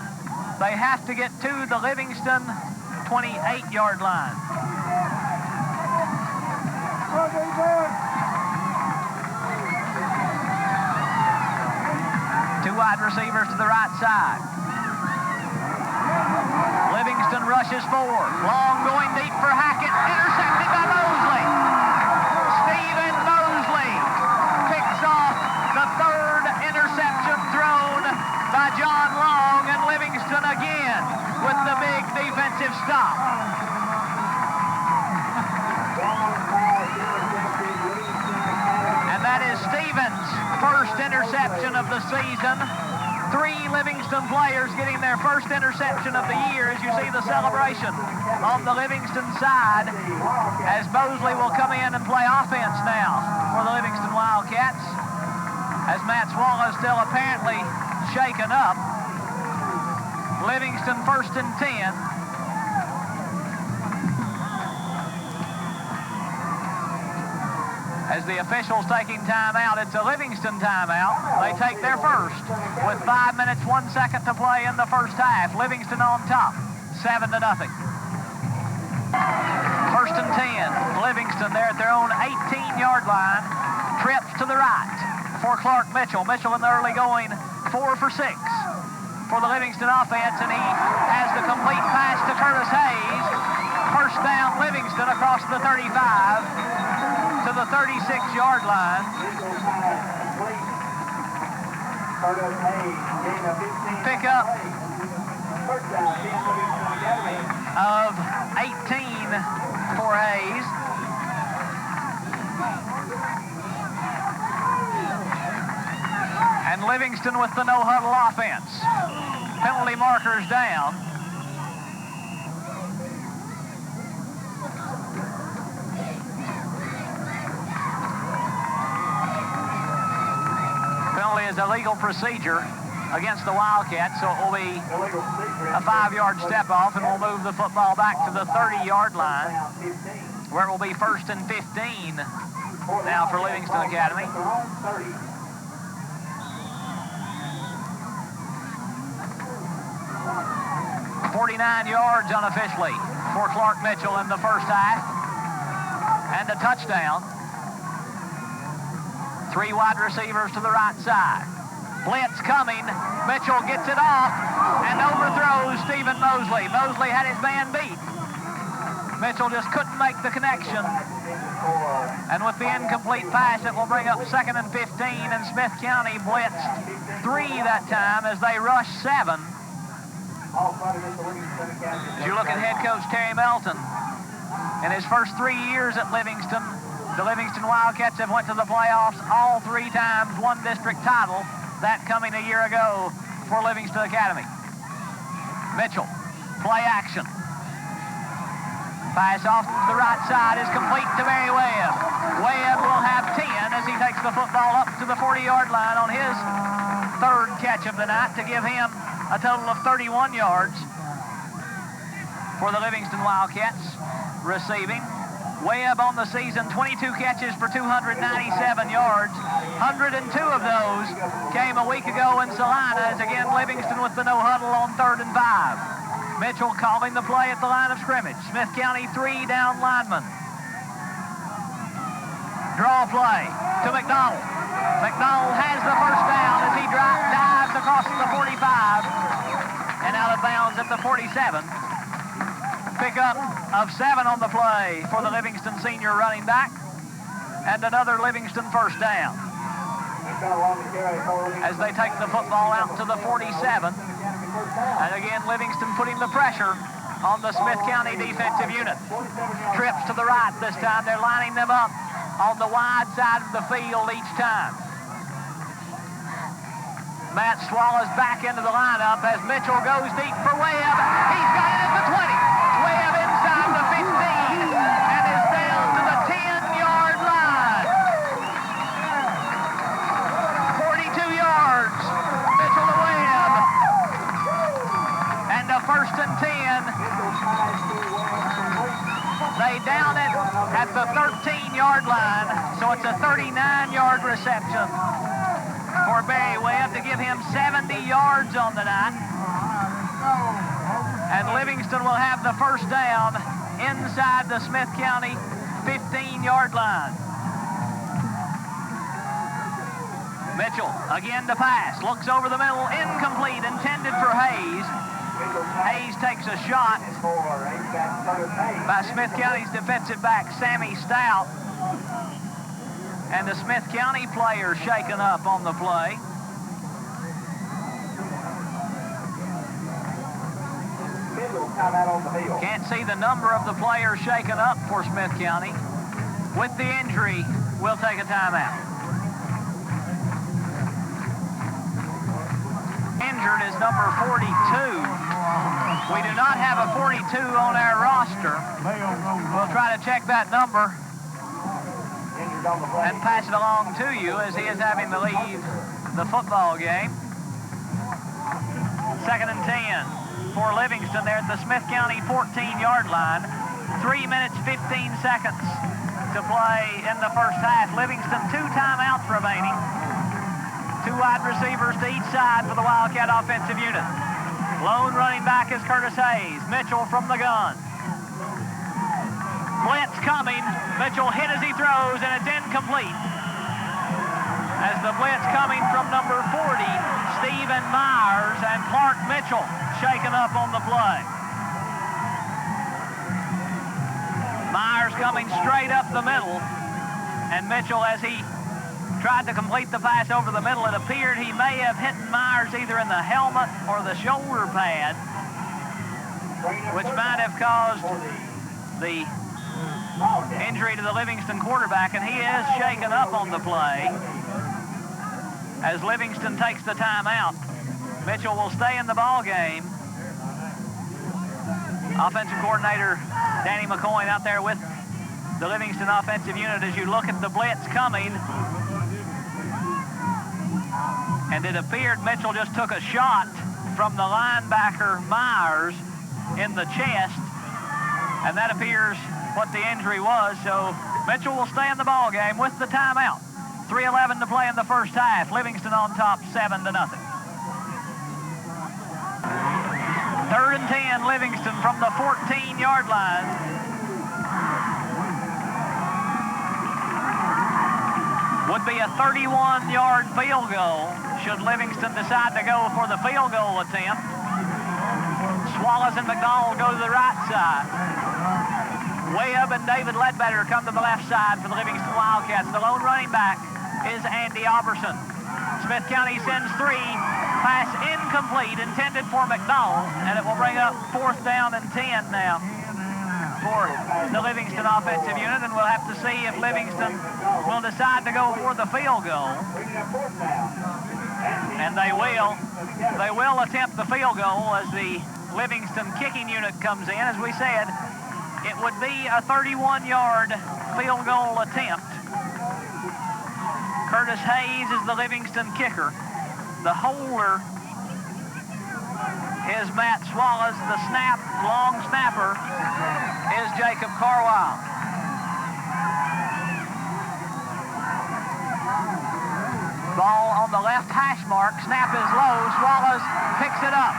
They have to get to the Livingston 28-yard line. Two wide receivers to the right side. Livingston rushes forward. Long going deep for Hackett, intercepted by Mosley. Stephen Mosley picks off the third interception thrown by John Long, and Livingston again with the big defensive stop. And that is Stevens' first interception of the season. 3 Livingston players getting their first interception of the year, as you see the celebration on the Livingston side, as Mosley will come in and play offense now for the Livingston Wildcats, as Matt Swallow still apparently shaken up. Livingston first and 10. As the officials taking timeout, it's a Livingston timeout. They take their first with 5 minutes, 1 second to play in the first half. Livingston on top, 7-0. First and 10, Livingston there at their own 18-yard line. Trips to the right for Clark Mitchell. Mitchell in the early going, 4 for 6 for the Livingston offense, and he has the complete pass to Curtis Hayes. First down, Livingston across the 35. To the 36-yard line. Pick up of 18 for Hayes. And Livingston with the no-huddle offense. Penalty markers down. Is a legal procedure against the Wildcats, so it will be a 5-yard step off, and we'll move the football back to the 30-yard line, where it will be first and 15 now for Livingston Academy. 49 yards unofficially for Clark Mitchell in the first half, and a touchdown. 3 wide receivers to the right side. Blitz coming. Mitchell gets it off and overthrows Stephen Mosley. Mosley had his man beat. Mitchell just couldn't make the connection. And with the incomplete pass, it will bring up 2nd and 15, and Smith County blitzed 3 that time as they rushed 7. As you look at head coach Terry Melton, in his first 3 years at Livingston, the Livingston Wildcats have went to the playoffs all 3 times, won district title, that coming a year ago for Livingston Academy. Mitchell, play action. Pass off to the right side is complete to Barry Webb. Webb will have 10 as he takes the football up to the 40-yard line on his 3rd catch of the night to give him a total of 31 yards for the Livingston Wildcats. Receiving, Webb on the season, 22 catches for 297 yards. 102 of those came a week ago in Salina, as again Livingston with the no huddle on 3rd and 5. Mitchell calling the play at the line of scrimmage. Smith County 3 down lineman. Draw play to McDonald. McDonald has the first down as he dives across the 45 and out of bounds at the 47. Pickup of 7 on the play for the Livingston senior running back, and another Livingston first down. As they take the football out to the 47. And again, Livingston putting the pressure on the Smith County defensive unit. Trips to the right this time. They're lining them up on the wide side of the field each time. Matt Swallows back into the lineup as Mitchell goes deep for Webb. He's got it at the 20. Webb inside the 15 and is down to the 10-yard line. 42 yards. Mitchell to Webb. And a 1st and 10. They down it at the 13-yard line, so it's a 39-yard reception for Barry Webb to give him 70 yards on the night. And Livingston will have the first down inside the Smith County 15-yard line. Mitchell again to pass, looks over the middle, incomplete, intended for Hayes. Hayes takes a shot by Smith County's defensive back, Sammy Stout. And the Smith County player shaken up on the play. Can't see the number of the players shaken up for Smith County. With the injury, we'll take a timeout. Injured is number 42. We do not have a 42 on our roster. We'll try to check that number and pass it along to you as he is having to leave the football game. 2nd and 10 for Livingston there at the Smith County 14-yard line. 3 minutes, 15 seconds to play in the first half. Livingston 2 timeouts remaining. 2 wide receivers to each side for the Wildcat offensive unit. Lone running back is Curtis Hayes. Mitchell from the gun. Blitz coming. Mitchell hit as he throws, and it's incomplete. As the blitz coming from number 40, Stephen Myers, and Clark Mitchell shaken up on the play. Myers coming straight up the middle, and Mitchell, as he tried to complete the pass over the middle, it appeared he may have hit Myers either in the helmet or the shoulder pad, which might have caused the injury to the Livingston quarterback, and he is shaken up on the play. As Livingston takes the timeout, Mitchell will stay in the ball game. Offensive coordinator Danny McCoy out there with the Livingston offensive unit as you look at the blitz coming. And it appeared Mitchell just took a shot from the linebacker Myers in the chest, and that appears what the injury was. So Mitchell will stay in the ball game with the timeout. 3:11 to play in the first half. Livingston on top 7-0. 3rd and 10, Livingston from the 14-yard line. Would be a 31-yard field goal should Livingston decide to go for the field goal attempt. Swallows and McDonald go to the right side. Webb and David Ledbetter come to the left side for the Livingston Wildcats. The lone running back is Andy Alberson. Smith County sends 3. Pass incomplete, intended for McDonald, and it will bring up 4th down and 10 now for the Livingston offensive unit, and we'll have to see if Livingston will decide to go for the field goal. And they will. They will attempt the field goal as the Livingston kicking unit comes in. As we said, it would be a 31-yard field goal attempt. Curtis Hayes is the Livingston kicker. The holder is Matt Swallows. The long snapper is Jacob Carwile. Ball on the left hash mark. Snap is low. Swallows picks it up.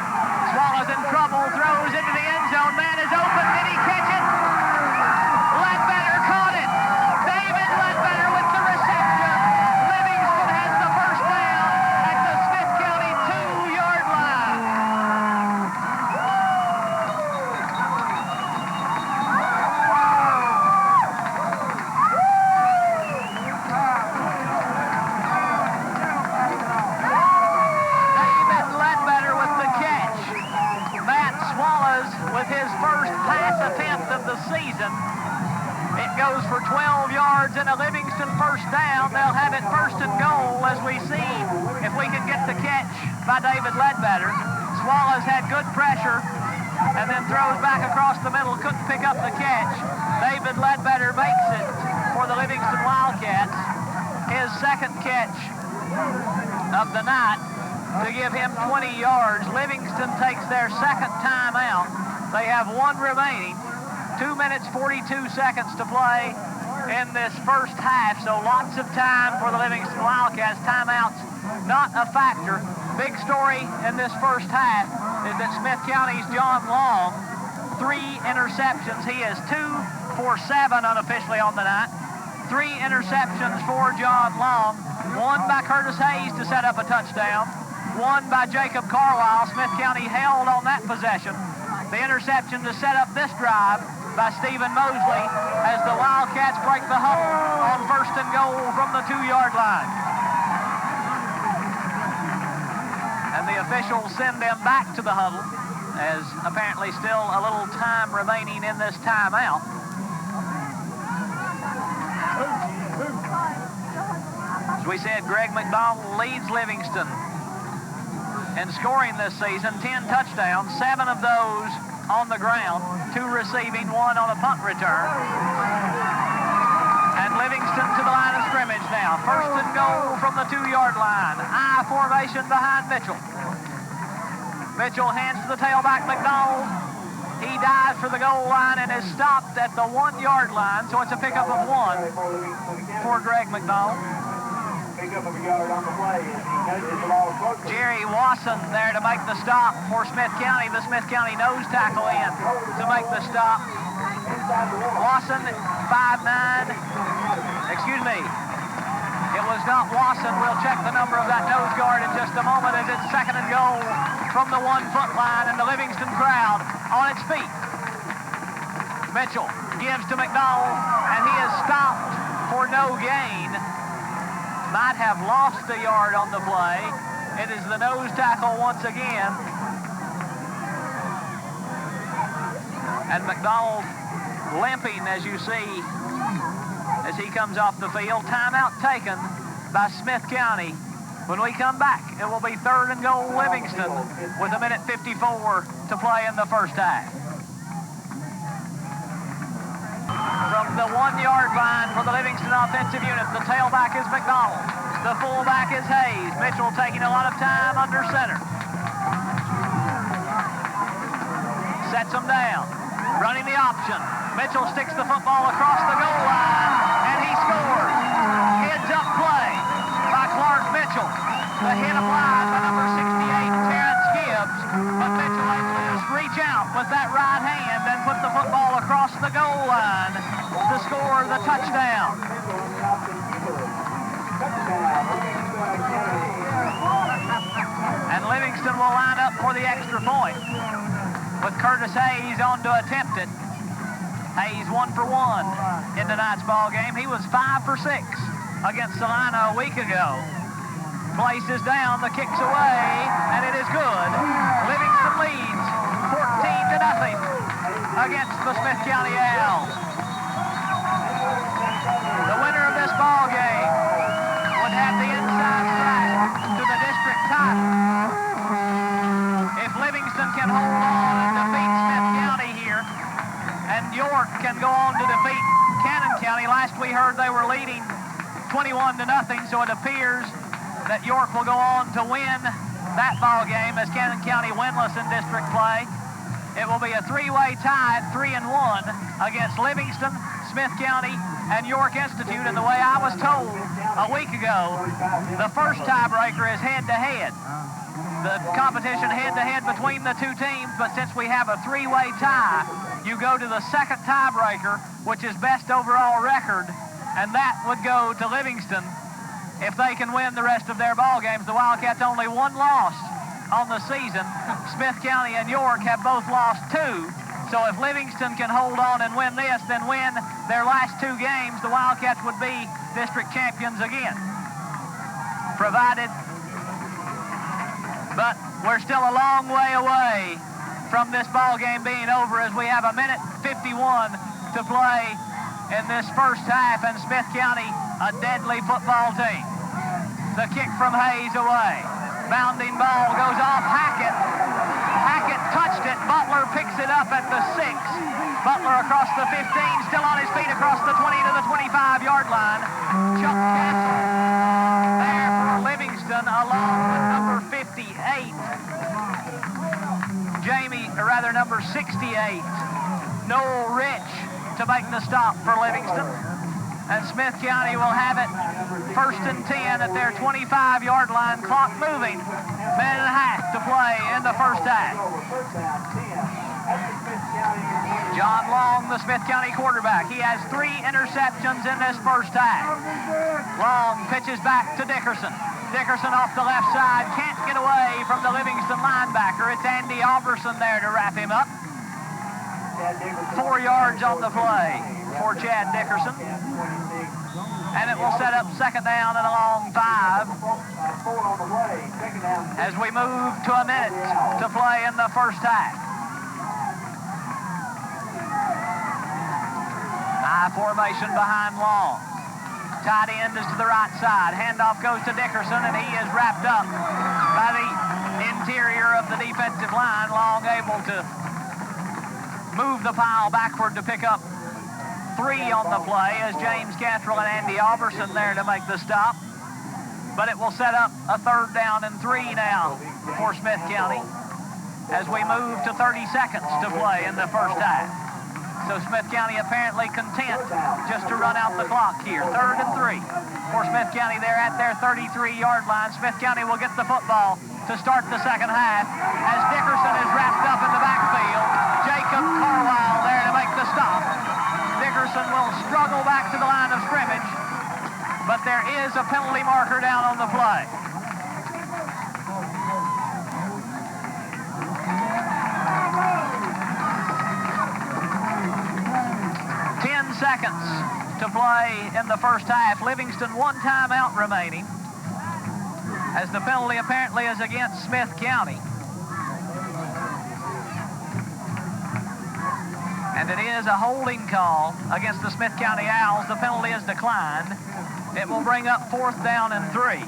Swallows in trouble. Throws into the end zone. Man is open. Did he catch it? Ledbetter caught it. David Ledbetter with the reception. Livingston has the first down at the Smith County 2-yard line. David Ledbetter with the catch. Matt Swallows with his first pass attempt of the season. It goes for 12 yards and a Livingston first down. They'll have it first and goal as we see if we can get the catch by David Ledbetter. Swallows had good pressure and then throws back across the middle, couldn't pick up the catch. David Ledbetter makes it for the Livingston Wildcats. His second catch of the night to give him 20 yards. Livingston takes their second time out. They have 1 remaining. 2 minutes, 42 seconds to play in this first half, so lots of time for the Livingston Wildcats. Timeouts not a factor. Big story in this first half is that Smith County's John Long, 3 interceptions. He is 2 for 7 unofficially on the night. 3 interceptions for John Long. 1 by Curtis Hayes to set up a touchdown. 1 by Jacob Carwile. Smith County held on that possession. The interception to set up this drive by Stephen Mosley as the Wildcats break the huddle on first and goal from the 2-yard line. And the officials send them back to the huddle as apparently still a little time remaining in this timeout. As we said, Greg McDonald leads Livingston in scoring this season, 10 touchdowns, 7 of those on the ground, 2 receiving, 1 on a punt return. And Livingston to the line of scrimmage now. First and goal from the 2-yard line. I formation behind Mitchell. Mitchell hands to the tailback, McDonald. He dives for the goal line and is stopped at the 1-yard line, so it's a pickup of 1 for Greg McDonald. Pickup of a yard on the play. Jerry Wasson there to make the stop for Smith County. The Smith County nose tackle in to make the stop. Wasson, 5'9". Excuse me. It was not Wasson. We'll check the number of that nose guard in just a moment as it's second and goal from the 1-foot line and the Livingston crowd on its feet. Mitchell gives to McDonald and he is stopped for no gain. Might have lost a yard on the play. It is the nose tackle once again. And McDonald limping, as you see, as he comes off the field. Timeout taken by Smith County. When we come back, it will be third and goal Livingston with 1:54 to play in the first half. From the 1-yard line for the Livingston offensive unit, the tailback is McDonald. The fullback is Hayes. Mitchell taking a lot of time under center. Sets him down. Running the option. Mitchell sticks the football across the goal line, and he scores. Heads up play by Clark Mitchell. The hit applied by number 68, Terrence Gibbs, but Mitchell able to just reach out with that right hand and put the football across the goal line to score the touchdown. And And Livingston will line up for the extra point with Curtis Hayes on to attempt it. Hayes 1 for 1 in tonight's ball game. He was 5 for 6 against Salina a week ago. Places down, the kick's away, and it is good. Livingston leads 14-0 against the Smith County Owls. The winner of this ball game would have the inside track to the district title. If Livingston can hold on and defeat Smith County here, and York can go on to defeat Cannon County. Last we heard they were leading 21-0, so it appears that York will go on to win that ball game as Cannon County winless in district play. It will be a three-way tie at 3-1 against Livingston, Smith County, and York Institute. And the way I was told a week ago, the first tiebreaker is head-to-head. The competition head-to-head between the two teams, but since we have a three-way tie, you go to the second tiebreaker, which is best overall record, and that would go to Livingston if they can win the rest of their ball games. The Wildcats only one loss on the season. Smith County and York have both lost 2. So if Livingston can hold on and win this, then win their last 2 games, the Wildcats would be district champions again. But we're still a long way away from this ball game being over, as we have 1:51 to play in this first half, and Smith County, a deadly football team. The kick from Hayes away. Bounding ball goes off Hackett. Hackett touched it. Butler picks it up at the 6. Butler across the 15, still on his feet across the 20 to the 25-yard line. Chuck Castle there for Livingston, along with number 58. Number 68, Noel Rich, to make the stop for Livingston. And Smith County will have it 1st and 10 at their 25-yard line. Clock moving. Minute and a half to play in the first half. John Long, the Smith County quarterback. He has 3 interceptions in this first half. Long pitches back to Dickerson. Dickerson off the left side, can't get away from the Livingston linebacker. It's Andy Alberson there to wrap him up. 4 yards on the play for Chad Dickerson. And it will set up 2nd down and a long 5 as we move to a minute to play in the first half. High formation behind Long. Tight end is to the right side. Handoff goes to Dickerson, and he is wrapped up by the interior of the defensive line. Long able to move the pile backward to pick up 3 on the play as James Cantrell and Andy Alberson there to make the stop. But it will set up a 3rd down and 3 now for Smith County as we move to 30 seconds to play in the first half. So Smith County apparently content just to run out the clock here. 3rd and 3 for Smith County. They're at their 33-yard line. Smith County will get the football to start the second half as Dickerson is wrapped up in the backfield. Jacob Carlisle there to make the stop. Dickerson will struggle back to the line of scrimmage, but there is a penalty marker down on the play. Seconds to play in the first half. Livingston 1 timeout remaining as the penalty apparently is against Smith County. And it is a holding call against the Smith County Owls. The penalty is declined. It will bring up 4th down and 3.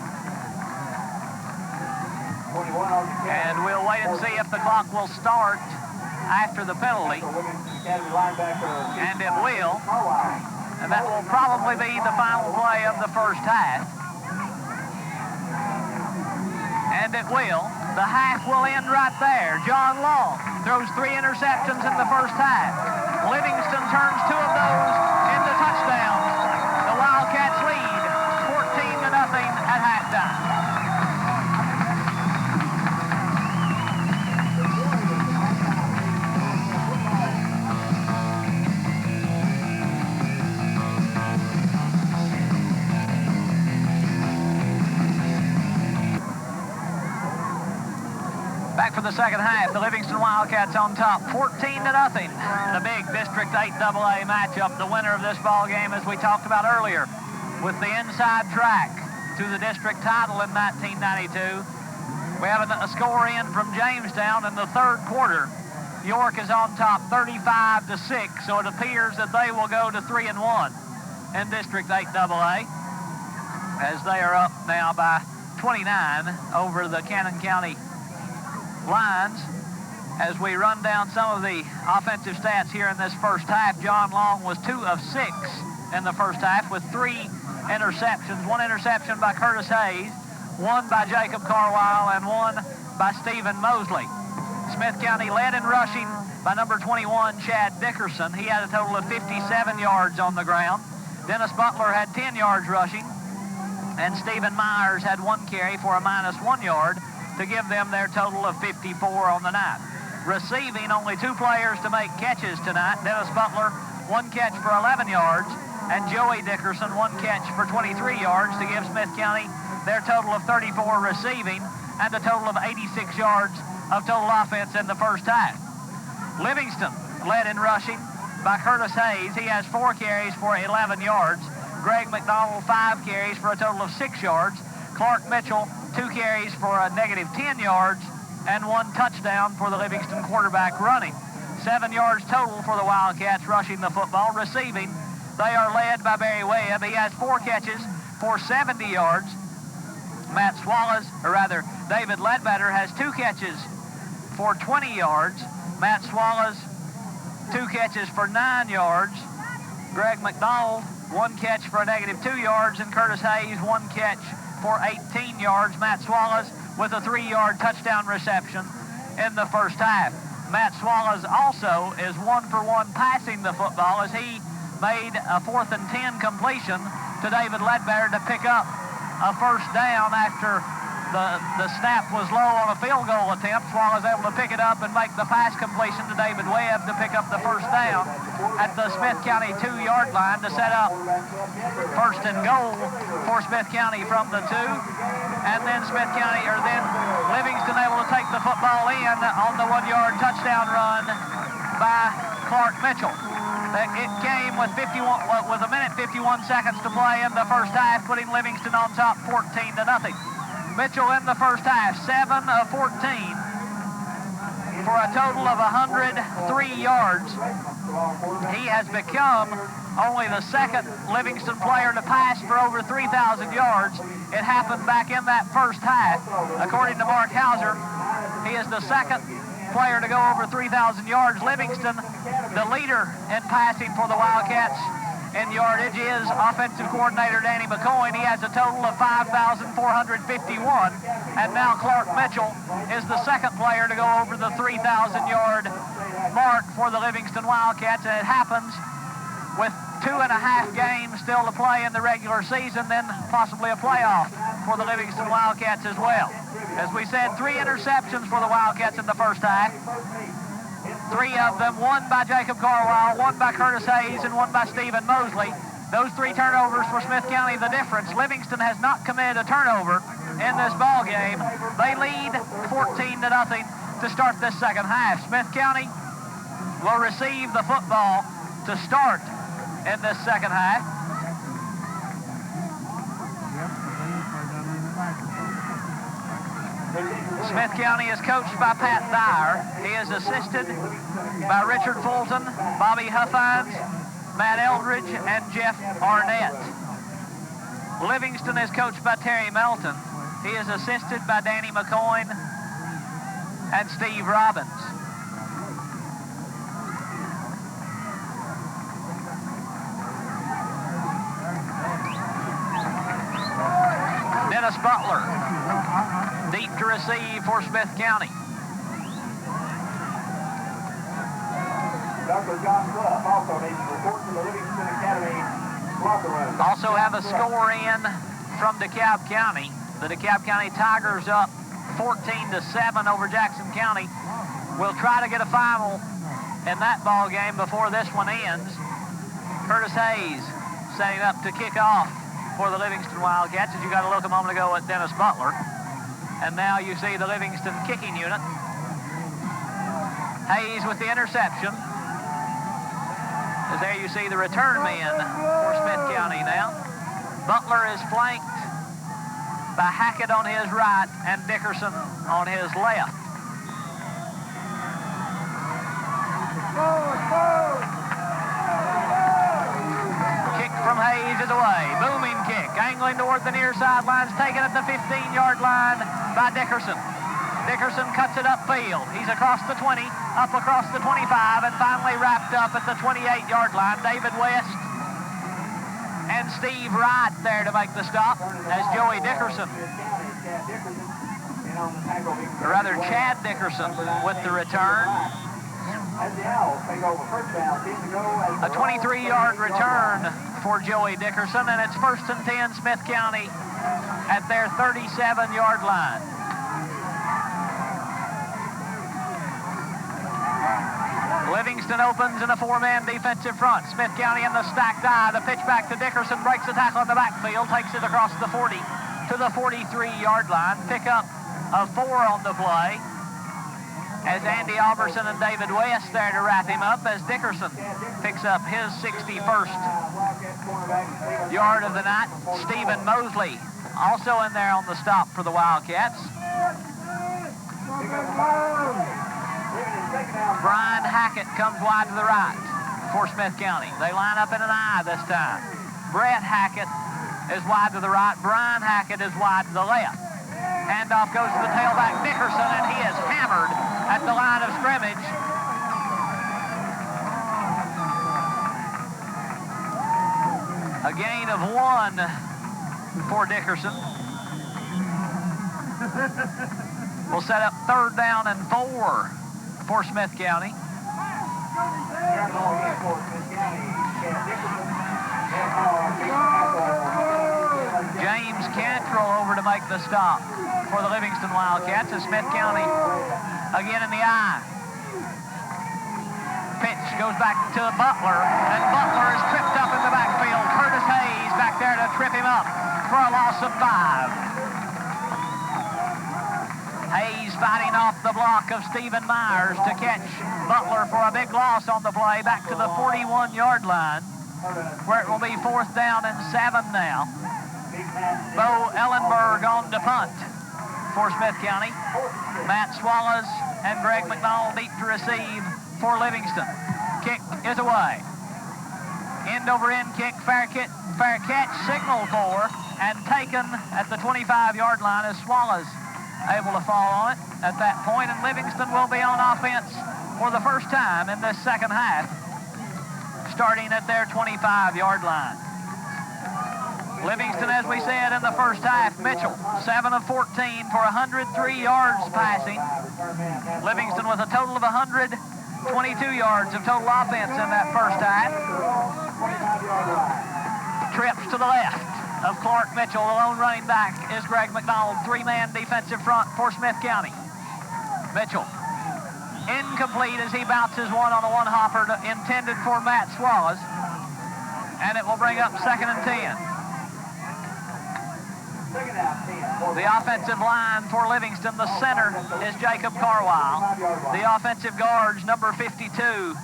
And we'll wait and see if the clock will start after the penalty. And it will. And that will probably be the final play of the first half. And it will. The half will end right there. John Long throws 3 interceptions in the first half. Livingston turns 2 of those into touchdowns. The Wildcats lead 14-0 at halftime. for the second half. The Livingston Wildcats on top, 14-0. The big District 8 AA matchup. The winner of this ball game, as we talked about earlier, with the inside track to the district title in 1992. We have a score in from Jamestown in the third quarter. York is on top 35-6, so it appears that they will go to 3-1 in District 8 AA, as they are up now by 29 over the Cannon County Lions. As we run down some of the offensive stats here in this first half, John Long was 2 of 6 in the first half with 3 interceptions. 1 interception by Curtis Hayes, 1 by Jacob Carwile, and 1 by Stephen Mosley. Smith County led in rushing by number 21, Chad Dickerson. He had a total of 57 yards on the ground. Dennis Butler had 10 yards rushing, and Stephen Myers had 1 carry for a -1 yard to give them their total of 54 on the night. Receiving, only 2 players to make catches tonight. Dennis Butler, 1 catch for 11 yards, and Joey Dickerson, 1 catch for 23 yards to give Smith County their total of 34 receiving and a total of 86 yards of total offense in the first half. Livingston led in rushing by Curtis Hayes. He has 4 carries for 11 yards. Greg McDonald, 5 carries for a total of 6 yards. Clark Mitchell, 2 carries for a -10 yards and 1 touchdown for the Livingston quarterback running. 7 yards total for the Wildcats rushing the football. Receiving, they are led by Barry Webb. He has 4 catches for 70 yards. Matt Swallows, or rather, David Ledbetter has 2 catches for 20 yards. Matt Swallows, 2 catches for 9 yards. Greg McDonald, 1 catch for a -2 yards, and Curtis Hayes, 1 catch for 18 yards. Matt Swallows with a 3-yard touchdown reception in the first half. Matt Swallows also is 1-for-1 passing the football, as he made a 4th and 10 completion to David Ledbetter to pick up a first down after the snap was low on a field goal attempt. Swallows able to pick it up and make the pass completion to David Webb to pick up the first down at the Smith County 2-yard line to set up first and goal for Smith County from the 2. And then Livingston able to take the football in on the 1-yard touchdown run by Clark Mitchell. It came with 1 minute 51 seconds to play in the first half, putting Livingston on top 14-0. Mitchell in the first half, 7 of 14 for a total of 103 yards. He has become only the 2nd Livingston player to pass for over 3,000 yards. It happened back in that first half. According to Mark Hauser, he is the 2nd player to go over 3,000 yards. Livingston, the leader in passing for the Wildcats in yardage, is offensive coordinator Danny McCoy. He has a total of 5,451. And now Clark Mitchell is the 2nd player to go over the 3,000-yard mark for the Livingston Wildcats. And it happens with 2.5 games still to play in the regular season, then possibly a playoff for the Livingston Wildcats as well. As we said, 3 interceptions for the Wildcats in the first half. 3 of them, 1 by Jacob Carwile, 1 by Curtis Hayes, and 1 by Stephen Mosley. Those 3 turnovers for Smith County, the difference. Livingston has not committed a turnover in this ball game. They lead 14-0 to start this second half. Smith County will receive the football to start in this second half. Smith County is coached by Pat Dyer. He is assisted by Richard Fulton, Bobby Huffines, Matt Eldridge, and Jeff Arnett. Livingston is coached by Terry Melton. He is assisted by Danny McCoy and Steve Robbins. Dennis Butler, deep to receive for Smith County. Dr. John Clough also needs to report to the Livingston Academy locker room. Also have a score in from DeKalb County. The DeKalb County Tigers up 14-7 over Jackson County. We'll try to get a final in that ball game before this one ends. Curtis Hayes setting up to kick off for the Livingston Wildcats, as you got to look a moment ago at Dennis Butler. And now you see the Livingston kicking unit Hayes with the interception. As there you see the return men for Smith County now. Butler is flanked by Hackett on his right and Dickerson on his left. Kick from Hayes is away. Booming kick. Angling toward the near sidelines. Taken at the 15-yard line by Dickerson. Dickerson cuts it upfield. He's across the 20, up across the 25, and finally wrapped up at the 28-yard line. David West and Steve Wright there to make the stop as Joey Dickerson, or rather Chad Dickerson with the return. A 23-yard return for Joey Dickerson, and it's 1st and 10 Smith County at their 37-yard line. Livingston opens in a 4-man defensive front. Smith County in the stacked eye. The pitch back to Dickerson, breaks the tackle in the backfield, takes it across the 40 to the 43-yard line. Pickup of 4 on the play as Andy Alberson and David West there to wrap him up as Dickerson picks up his 61st yard of the night. Stephen Mosley also in there on the stop for the Wildcats. Brian Hackett comes wide to the right for Smith County. They line up in an I this time. Brett Hackett is wide to the right. Brian Hackett is wide to the left. Handoff goes to the tailback Dickerson, and he is hammered at the line of scrimmage. A gain of 1 for Dickerson. We'll set up 3rd down and 4 for Smith County. James Cantrell over to make the stop for the Livingston Wildcats as Smith County again in the eye. Pitch goes back to Butler, and Butler is tripped up in the backfield. Curtis Hayes back there to trip him up for a loss of 5. Hayes fighting off the block of Stephen Myers to catch Butler for a big loss on the play back to the 41-yard line, where it will be 4th down and 7 now. Bo Ellenberg on to punt for Smith County. Matt Swallows and Greg McDonald deep to receive for Livingston. Kick is away. End over end kick, fair catch, signal for, and taken at the 25-yard line as Swallows able to fall on it at that point, and Livingston will be on offense for the first time in this second half, starting at their 25-yard line. Livingston, as we said in the first half, Mitchell, 7 of 14 for 103 yards passing. Livingston with a total of 122 yards of total offense in that first half. Trips to the left of Clark Mitchell. The lone running back is Greg McDonald. 3-man defensive front for Smith County. Mitchell incomplete as he bounces one on a one-hopper intended for Matt Swallows. And it will bring up 2nd and 10. The offensive line for Livingston, the center is Jacob Carwile. The offensive guards, number 52,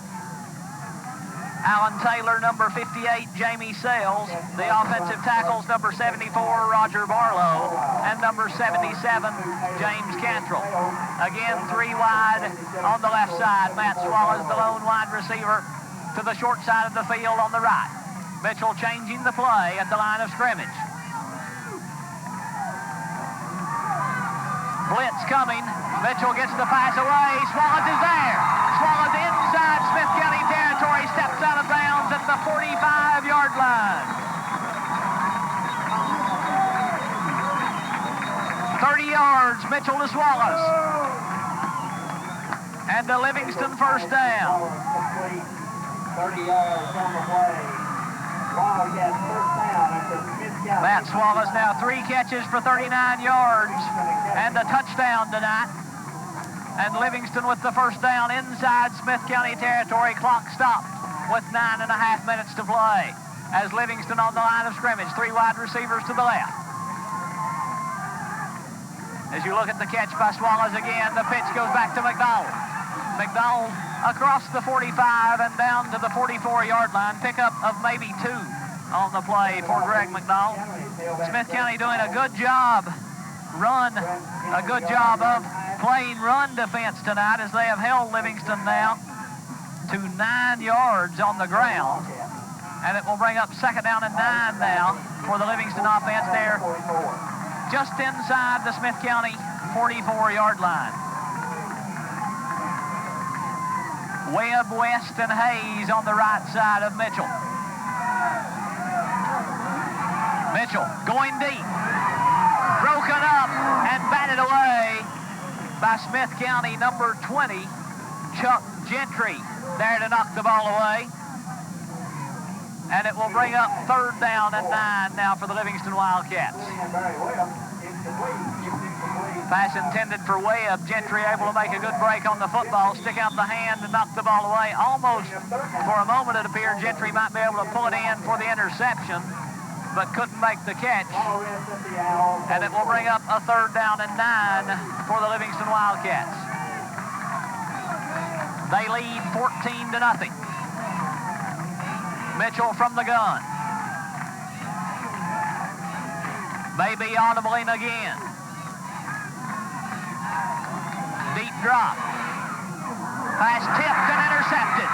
Alan Taylor, number 58, Jamie Sales. The offensive tackles, number 74, Roger Barlow, and number 77, James Cantrell. Again, 3 wide on the left side. Matt Swallows, the lone wide receiver, to the short side of the field on the right. Mitchell changing the play at the line of scrimmage. Blitz coming. Mitchell gets the pass away. Swallows is there. Swallows inside Smith County territory. Steps out of bounds at the 45-yard line. 30 yards, Mitchell to Swallows. And the Livingston first down. 30 yards on the play. Wildcats first down at the Smith County. Matt Swallows now 3 catches for 39 yards and a touchdown tonight. And Livingston with the first down inside Smith County territory. Clock stopped with 9.5 minutes to play as Livingston on the line of scrimmage. 3 wide receivers to the left. As you look at the catch by Swallows again, the pitch goes back to McDonald. McDonald across the 45 and down to the 44-yard line. Pickup of maybe 2 on the play for Greg McDonald. Smith County doing a good job of playing run defense tonight as they have held Livingston now to 9 yards on the ground. And it will bring up 2nd down and 9 now for the Livingston offense there, just inside the Smith County 44-yard line. Webb, West, and Hayes on the right side of Mitchell. Mitchell going deep. Broken up and batted away by Smith County number 20, Chuck Gentry, there to knock the ball away. And it will bring up 3rd down and 9 now for the Livingston Wildcats. Pass intended for Webb. Gentry able to make a good break on the football, stick out the hand and knock the ball away. Almost for a moment it appeared Gentry might be able to pull it in for the interception, but couldn't make the catch. And it will bring up a 3rd down and 9 for the Livingston Wildcats. They lead 14-0. Mitchell from the gun. Maybe audible in again. Deep drop. Pass tipped and intercepted.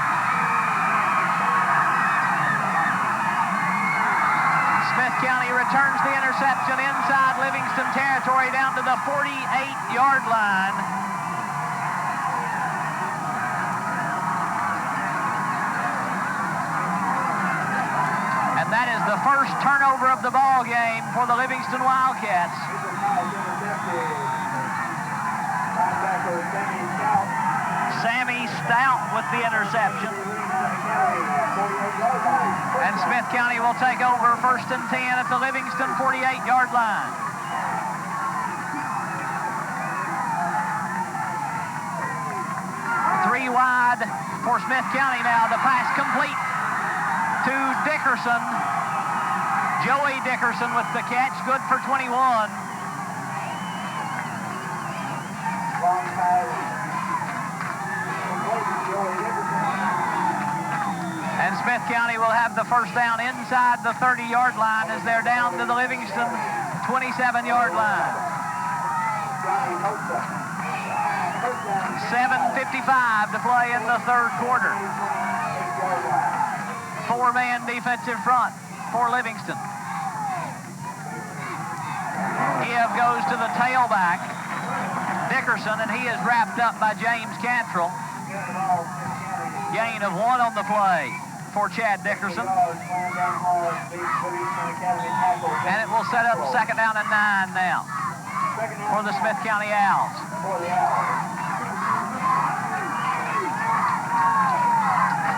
Smith County returns the interception inside Livingston territory down to the 48-yard line. That is the first turnover of the ball game for the Livingston Wildcats. Sammy Stout with the interception. And Smith County will take over 1st and 10 at the Livingston 48-yard line. Three wide for Smith County now. The pass complete to Dickerson. Joey Dickerson with the catch, good for 21. And Smith County will have the 1st down inside the 30-yard line as they're down to the Livingston 27-yard line. 7:55 to play in the 3rd quarter. 4-man defensive front for Livingston. Give goes to the tailback, Dickerson, and he is wrapped up by James Cantrell. Gain of 1 on the play for Chad Dickerson. And it will set up 2nd down and 9 now for the Smith County Owls.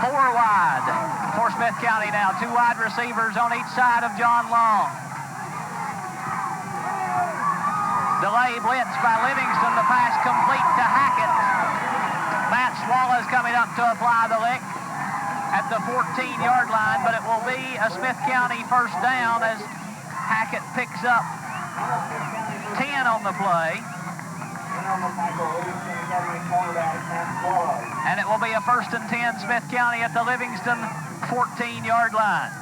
4 wide for Smith County now. 2 wide receivers on each side of John Long. Delay blitz by Livingston. The pass complete to Hackett. Matt Swallows coming up to apply the lick at the 14-yard line, but it will be a Smith County 1st down as Hackett picks up 10 on the play. And it will be a 1st and 10 Smith County at the Livingston 14-yard line.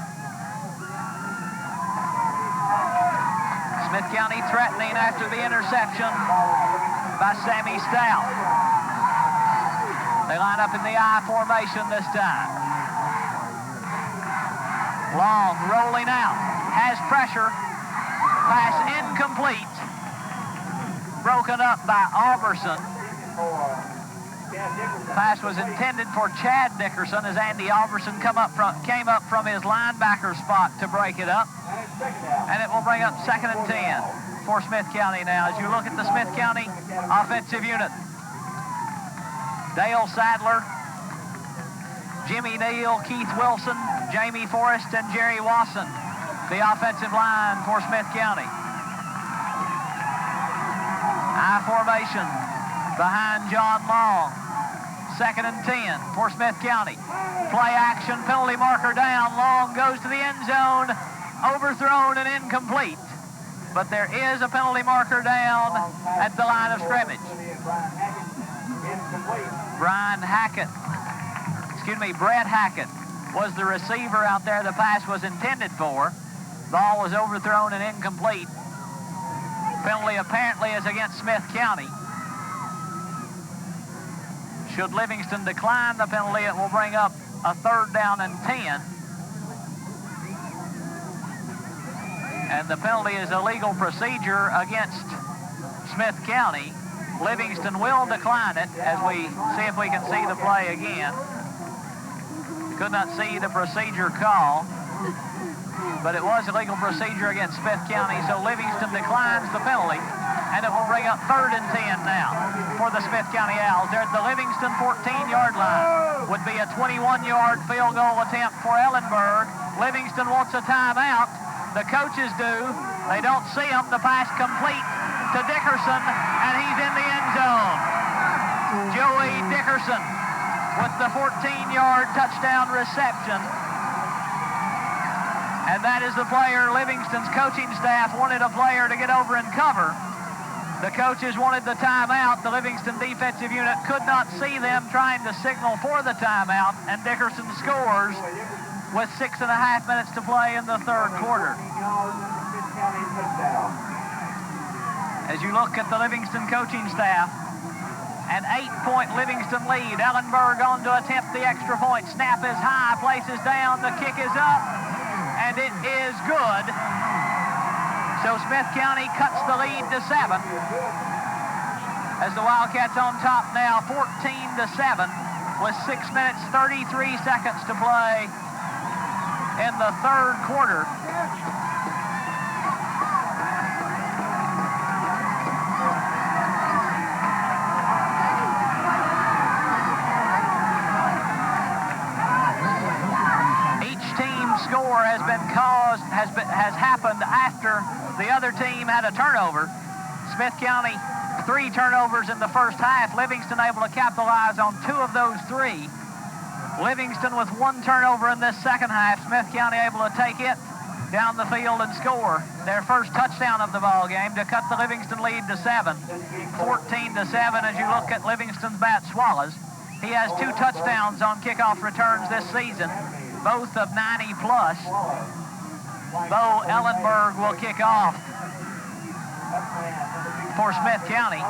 Smith County threatening after the interception by Sammy Stout. They line up in the I formation this time. Long rolling out, has pressure, pass incomplete. Broken up by Alberson. Pass was intended for Chad Dickerson as Andy Alberson came up from his linebacker spot to break it up. And it will bring up 2nd and 10 for Smith County now. As you look at the Smith County offensive unit, Dale Sadler, Jimmy Neal, Keith Wilson, Jamie Forrest, and Jerry Wasson, the offensive line for Smith County. I formation behind John Long. 2nd and 10 for Smith County. Play action, penalty marker down. Long goes to the end zone, overthrown and incomplete. But there is a penalty marker down at the line of scrimmage. Brett Hackett was the receiver out there the pass was intended for. Ball was overthrown and incomplete. Penalty apparently is against Smith County. Should Livingston decline the penalty, it will bring up a 3rd down and 10. And the penalty is a legal procedure against Smith County. Livingston will decline it as we see if we can see the play again. Could not see the procedure call, but it was a legal procedure against Smith County, so Livingston declines the penalty, and it will bring up 3rd and 10 now for the Smith County Owls. They're at the Livingston 14-yard line. Would be a 21-yard field goal attempt for Ellenberg. Livingston wants a timeout. The coaches do. They don't see him. The pass complete to Dickerson, and he's in the end zone. Joey Dickerson with the 14-yard touchdown reception. And that is the player Livingston's coaching staff wanted a player to get over and cover. The coaches wanted the timeout. The Livingston defensive unit could not see them trying to signal for the timeout, and Dickerson scores with 6.5 minutes to play in the 3rd quarter. As you look at the Livingston coaching staff, an 8-point Livingston lead. Ellenberg on to attempt the extra point. Snap is high, places down, the kick is up, and it is good. So Smith County cuts the lead to 7. As the Wildcats on top now, 14-7, with 6 minutes, 33 seconds to play in the 3rd quarter. Score has happened after the other team had a turnover. Smith County 3 turnovers in the first half. Livingston able to capitalize on 2 of those 3. Livingston with 1 turnover in this second half. Smith County able to take it down the field and score their first touchdown of the ball game to cut the Livingston lead to 7. 14-7 as you look at Livingston's Matt Swallows. He has 2 touchdowns on kickoff returns this season, both of 90-plus. Bo Ellenberg will kick off for Smith County.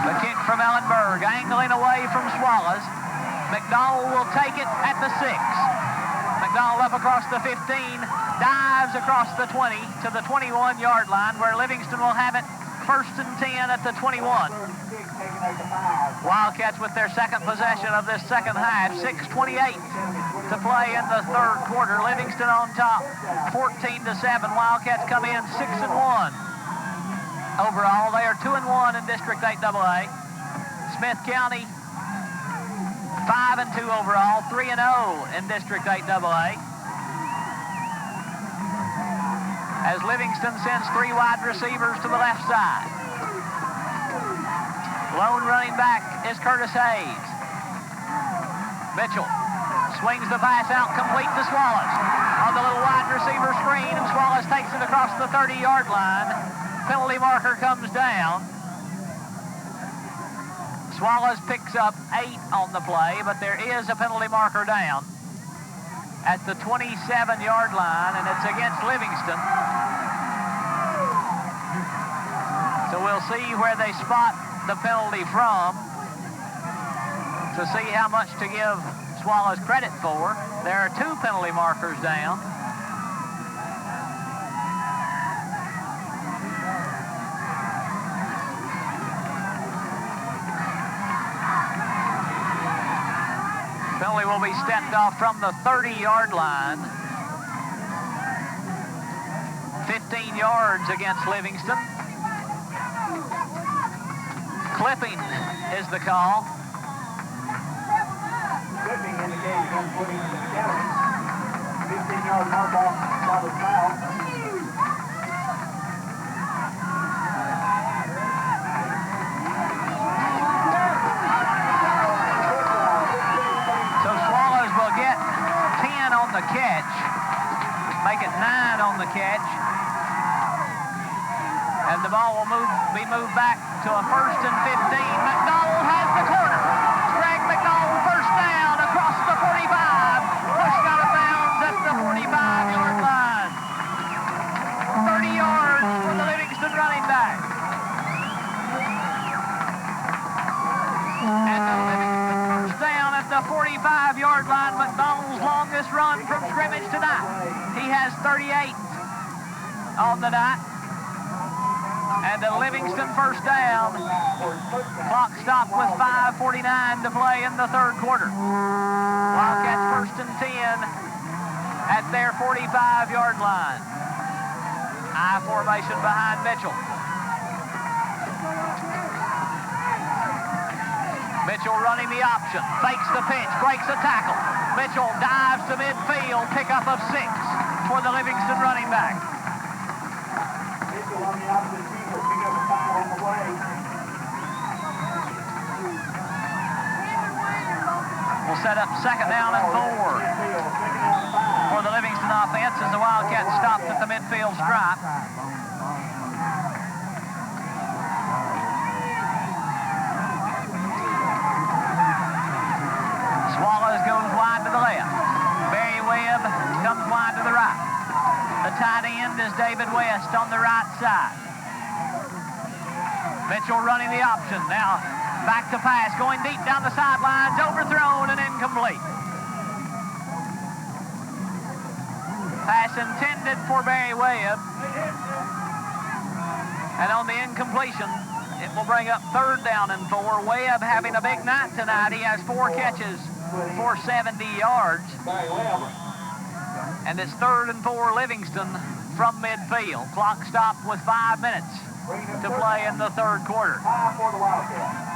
The kick from Ellenberg, angling away from Swallows. McDowell will take it at the 6. McDowell up across the 15, dives across the 20 to the 21-yard line, where Livingston will have it 1st and 10 at the 21. Wildcats with their second possession of this second half. 6:28 to play in the 3rd quarter. Livingston on top, 14-7. Wildcats come in 6-1. Overall, they are 2-1 in District 8AA. Smith County 5-2 overall, 3-0 in District 8AA. As Livingston sends 3 wide receivers to the left side. Lone running back is Curtis Hayes. Mitchell swings the pass out, complete to Swallows on the little wide receiver screen, and Swallows takes it across the 30-yard line. Penalty marker comes down. Swallows picks up 8 on the play, but there is a penalty marker down at the 27-yard line, and it's against Livingston. So we'll see where they spot the penalty from to see how much to give Swallows credit for. There are 2 penalty markers down. Penalty will be stepped off from the 30-yard line. 15 yards against Livingston. Clipping is the call. Clipping indicating him putting the Academy. 15-yard mark off Robert's foul. catch. Make it 9 on the catch. And the ball will be moved back to a 1st and 15. McDonald has the corner. Greg McDonald first down across the 45. Pushed out of bounds at the 45-yard line. 30 yards for the Livingston running back. And the Livingston first down at the 45-yard line. McDonald's longest run from scrimmage tonight. He has 38 on the night. And the Livingston first down. Clock stopped with 5:49 to play in the third quarter. Wildcats 1st and 10 at their 45-yard line. I formation behind Mitchell. Mitchell running the option. Fakes the pitch. Breaks a tackle. Mitchell dives to midfield. Pickup of 6 for the Livingston running back. Mitchell on the opposite field. Pick up a 5 on the way. We'll set up 2nd down and 4 for the Livingston offense as the Wildcats stopped at the midfield stripe. Swallows goes wide to the left. Barry Webb comes wide to the right. The tight end is David West on the right side. Mitchell running the option. Now back to pass, going deep down the sidelines, overthrown and incomplete. Pass intended for Barry Webb. And on the incompletion, it will bring up 3rd down and 4. Webb having a big night tonight. He has 4 catches for 70 yards. And it's 3rd and 4 Livingston from midfield. Clock stopped with 5 minutes to play in the third quarter. 5 for the Wildcats.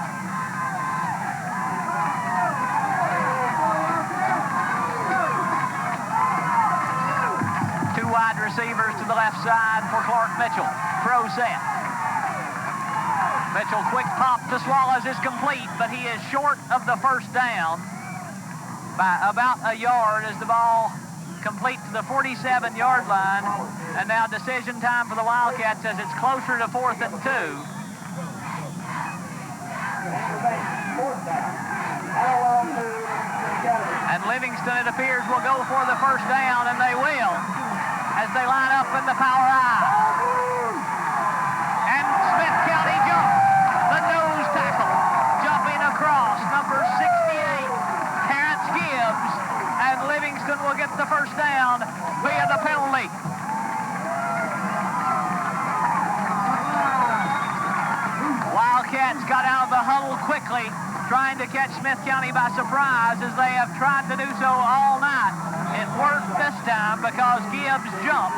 Two wide receivers to the left side for Clark Mitchell. Pro set. Mitchell quick pop to Swallows is complete, but he is short of the first down by about a yard as the ball complete to the 47-yard line. And now decision time for the Wildcats as it's closer to 4th and 2. And Livingston, it appears, will go for the first down, and they will as they line up in the power I. And Smith County jumps. The nose tackle jumping across, number 68, Terrence Gibbs. And Livingston will get the first down via the penalty. Wildcats got out of the huddle quickly, trying to catch Smith County by surprise as they have tried to do so all night. It worked this time because Gibbs jumped.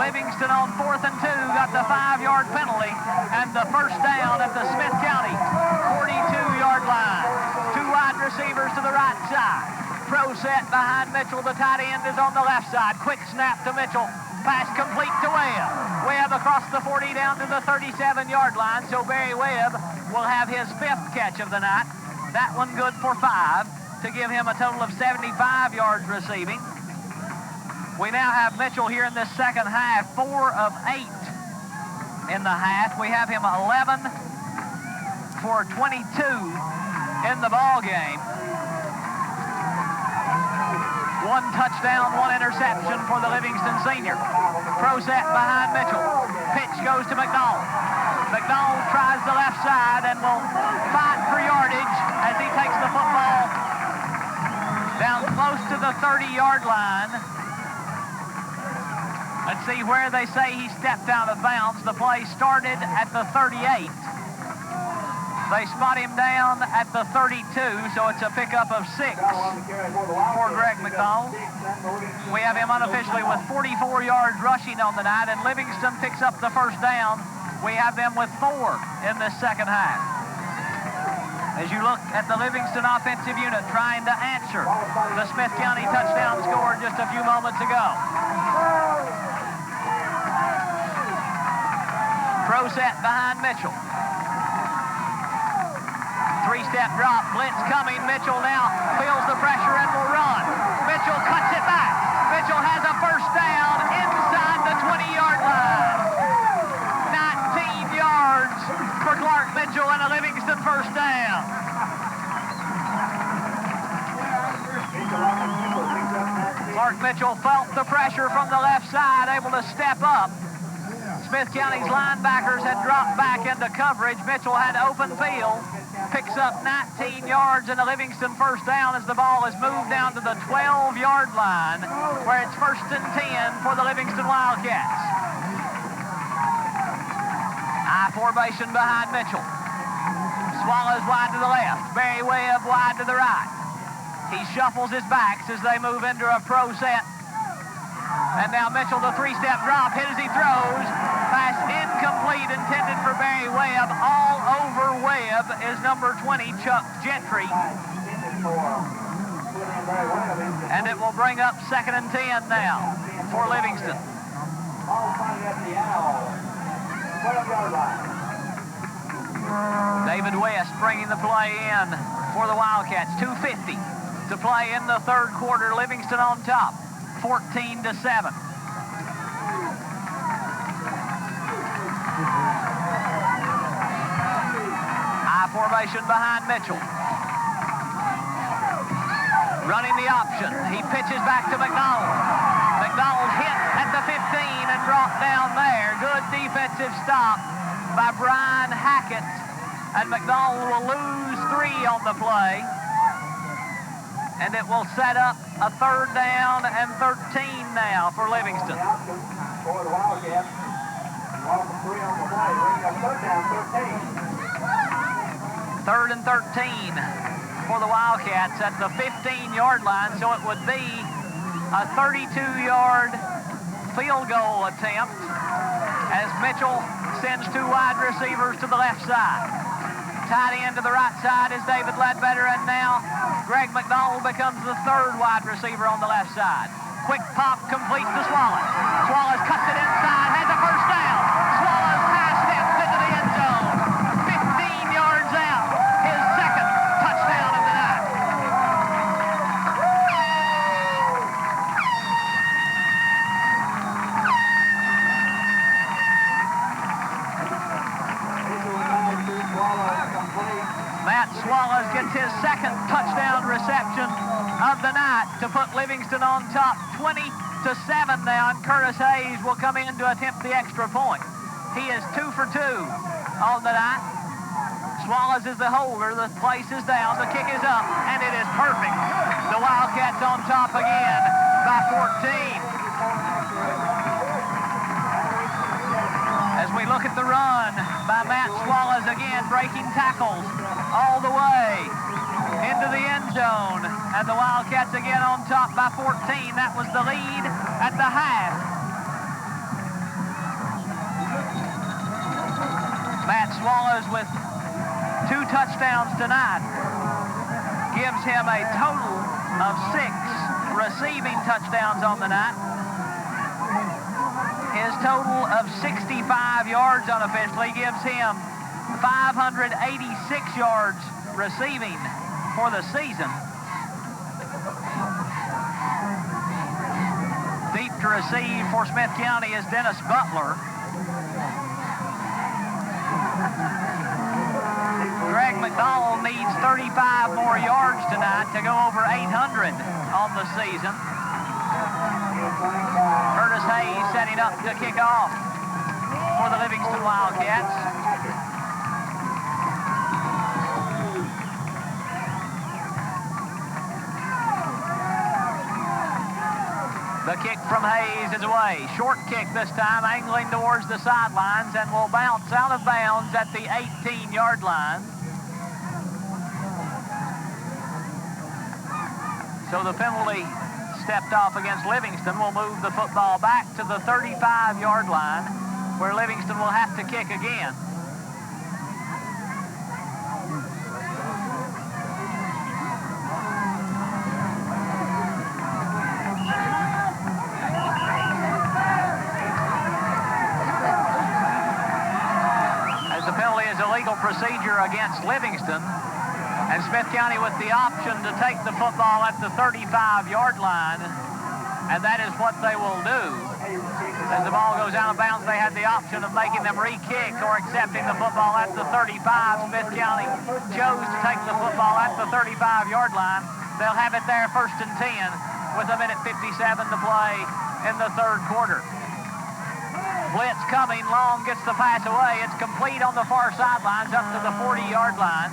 Livingston on 4th and 2 got the 5-yard penalty and the first down at the Smith County 42-yard line. Two wide receivers to the right side. Pro set behind Mitchell. The tight end is on the left side. Quick snap to Mitchell. Pass complete to Webb. Webb across the 40 down to the 37-yard line. So Barry Webb will have his 5th catch of the night. That one good for 5 to give him a total of 75 yards receiving. We now have Mitchell here in this second half, 4 of 8 in the half. We have him 11 for 22 in the ball game. 1 touchdown, 1 interception for the Livingston senior. Pro set behind Mitchell. Pitch goes to McDonald. McDonald tries the left side and will fight for yardage as he takes the football down close to the 30-yard line. Let's see where they say he stepped out of bounds. The play started at the 38. They spot him down at the 32, so it's a pickup of 6 for Greg McDonald. We have him unofficially with 44 yards rushing on the night, and Livingston picks up the first down. We have them with 4 in this second half. As you look at the Livingston offensive unit trying to answer the Smith County touchdown scored just a few moments ago. Pro set behind Mitchell. 3-step drop, blitz coming. Mitchell now feels the pressure and will run. Mitchell cuts it back. Mitchell and a Livingston first down. Mark Mitchell felt the pressure from the left side, able to step up. Smith County's linebackers had dropped back into coverage. Mitchell had open field, picks up 19 yards and a Livingston first down as the ball is moved down to the 12-yard line, where it's 1st and 10 for the Livingston Wildcats. I formation behind Mitchell. Swallows wide to the left, Barry Webb wide to the right. He shuffles his backs as they move into a pro set. And now Mitchell, the 3-step drop, hit as he throws. Pass incomplete, intended for Barry Webb. All over Webb is number 20, Chuck Gentry. And it will bring up 2nd and 10 now for Livingston. David West bringing the play in for the Wildcats. 2:50 to play in the 3rd quarter. Livingston on top, 14-7. High formation behind Mitchell. Running the option. He pitches back to McDonald. McDonald hit at the 15 and brought down there. Good defensive stop by Brian Hackett. And McDonald will lose 3 on the play. And it will set up a 3rd down and 13 now for Livingston. For the Wildcats. 3 on the play. Bring up 3rd down, 13. 3rd and 13 for the Wildcats at the 15-yard line. So it would be a 32-yard field goal attempt as Mitchell sends 2 wide receivers to the left side. Tight end to the right side is David Ledbetter, and now Greg McDonald becomes the 3rd wide receiver on the left side. Quick pop completes to Swallows. Swallows cuts it inside, has a first down. Swallows pass steps into the end zone. 15 yards out. His 2nd touchdown of the night. Matt Swallows gets his 2nd touchdown reception of the night to put Livingston on top 20-7 now, and Curtis Hayes will come in to attempt the extra point. He is 2 for 2 on the night. Swallows is the holder, the place is down, the kick is up, and it is perfect. The Wildcats on top again by 14. As we look at the run by Matt Swallows again, breaking tackles all the way into the end zone. And the Wildcats again on top by 14. That was the lead at the half. Matt Swallows with 2 touchdowns tonight gives him a total of 6 receiving touchdowns on the night. His total of 65 yards unofficially gives him 586 yards receiving for the season. Deep to receive for Smith County is Dennis Butler. Greg McDonald needs 35 more yards tonight to go over 800 on the season. Curtis Hayes setting up to kick off for the Livingston Wildcats. The kick from Hayes is away. Short kick this time, angling towards the sidelines, and will bounce out of bounds at the 18-yard line. So the penalty stepped off against Livingston will move the football back to the 35-yard line, where Livingston will have to kick again. Illegal procedure against Livingston, and Smith County with the option to take the football at the 35-yard line and that is what they will do. As the ball goes out of bounds, they had the option of making them re-kick or accepting the football at the 35. Smith County chose to take the football at the 35-yard line. They'll have it there 1st and 10 with 1:57 to play in the third quarter. Blitz coming, Long gets the pass away. It's complete on the far sidelines up to the 40-yard line.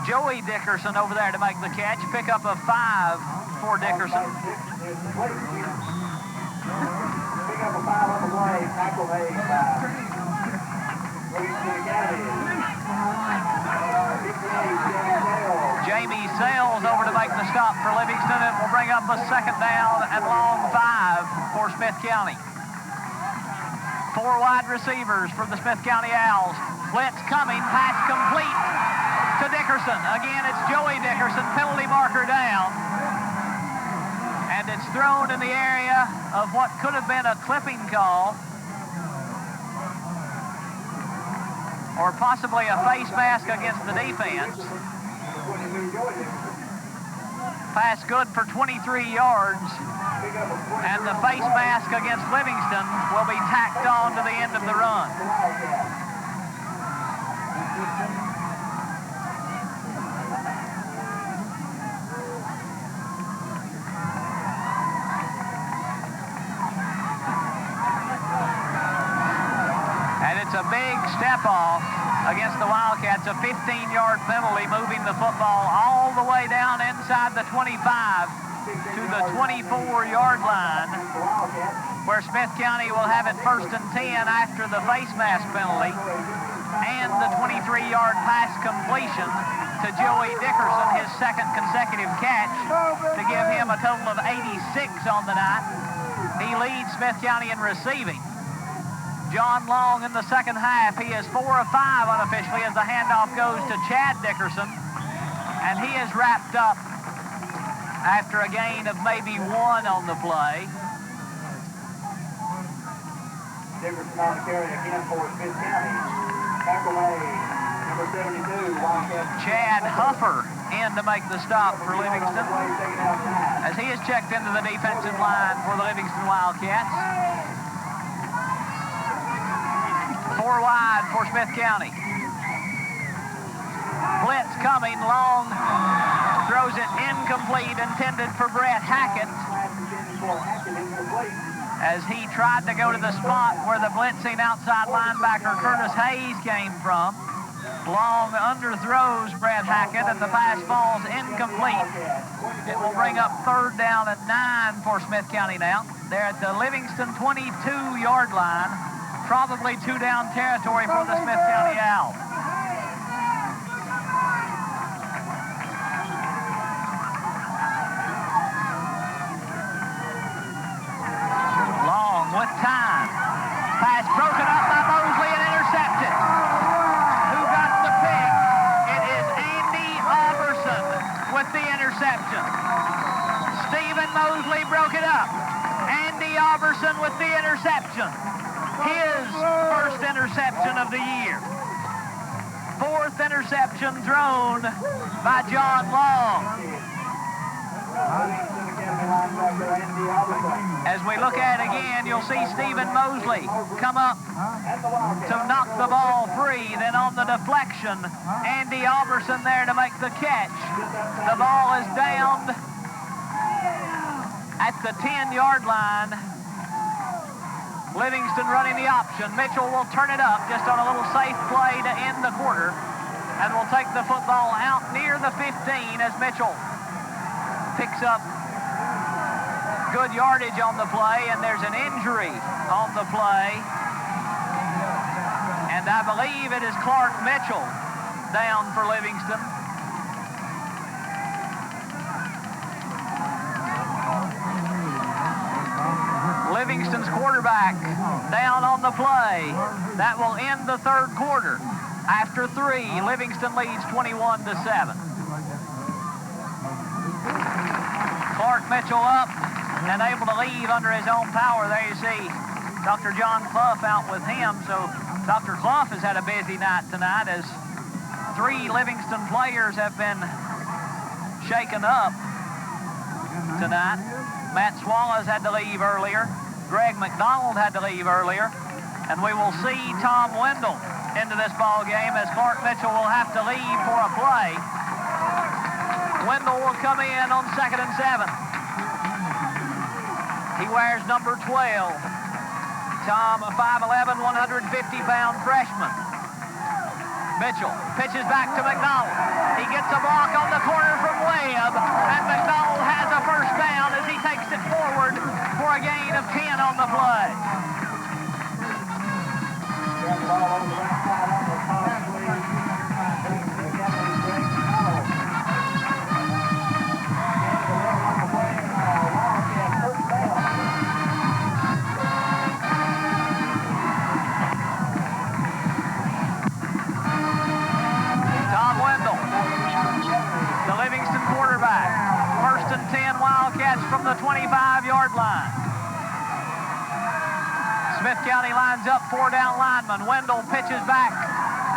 Joey Dickerson over there to make the catch. Pick up a 5 for Dickerson. Pick up a 5 on the play. Tackle made by Livingston Academy. Jamie Sales over to make the stop for Livingston. It will bring up a 2nd down and long 5 for Smith County. 4 wide receivers for the Smith County Owls. Blitz coming, pass complete to Dickerson. Again, it's Joey Dickerson, penalty marker down. And it's thrown in the area of what could have been a clipping call, or possibly a face mask against the defense. Pass good for 23 yards, and the face mask against Livingston will be tacked on to the end of the run. It's a big step off against the Wildcats, a 15-yard penalty, moving the football all the way down inside the 25 to the 24-yard line, where Smith County will have it 1st and 10 after the face mask penalty and the 23-yard pass completion to Joey Dickerson, his 2nd consecutive catch, to give him a total of 86 on the night. He leads Smith County in receiving. John Long in the second half, he is 4 of 5 unofficially as the handoff goes to Chad Dickerson, and he is wrapped up after a gain of maybe 1 on the play. Dickerson on the carry again for Smith County. Tackle made, number 72, Wildcats. Chad Huffer in to make the stop for Livingston, as he is checked into the defensive line for the Livingston Wildcats. 4 wide for Smith County. Blitz coming, Long throws it incomplete, intended for Brett Hackett, as he tried to go to the spot where the blitzing outside linebacker Curtis Hayes came from. Long underthrows Brett Hackett, and the pass falls incomplete. It will bring up 3rd down and 9 for Smith County now. They're at the Livingston 22-yard line. Probably 2-down territory for the Smith County Owls. Long with time. Pass broken up by Mosley and intercepted. Who got the pick? It is Andy Alberson with the interception. Stephen Mosley broke it up. Andy Alberson with the interception. His 1st interception of the year. 4th interception thrown by John Long. As we look at it again, you'll see Stephen Mosley come up to knock the ball free. Then on the deflection, Andy Alberson there to make the catch. The ball is downed at the 10-yard line. Livingston running the option. Mitchell will turn it up just on a little safe play to end the quarter, and will take the football out near the 15 as Mitchell picks up good yardage on the play, and there's an injury on the play, and I believe it is Clark Mitchell down for Livingston. Livingston's quarterback down on the play. That will end the third quarter. After 3, Livingston leads 21-7. Clark Mitchell up and able to leave under his own power. There you see Dr. John Clough out with him. So Dr. Clough has had a busy night tonight, as 3 Livingston players have been shaken up tonight. Matt Swallows had to leave earlier. Greg McDonald had to leave earlier. And we will see Tom Wendell into this ball game as Clark Mitchell will have to leave for a play. Wendell will come in on 2nd and 7. He wears number 12. Tom, a 5'11", 150-pound freshman. Mitchell pitches back to McDonald. He gets a block on the corner from Webb, and McDonald has a first down as he takes it forward for a gain of 10 on the play. Tom Wendell, the Livingston quarterback. 1st and 10 Wildcats from the 25-yard line. Smith County lines up 4 down linemen. Wendell pitches back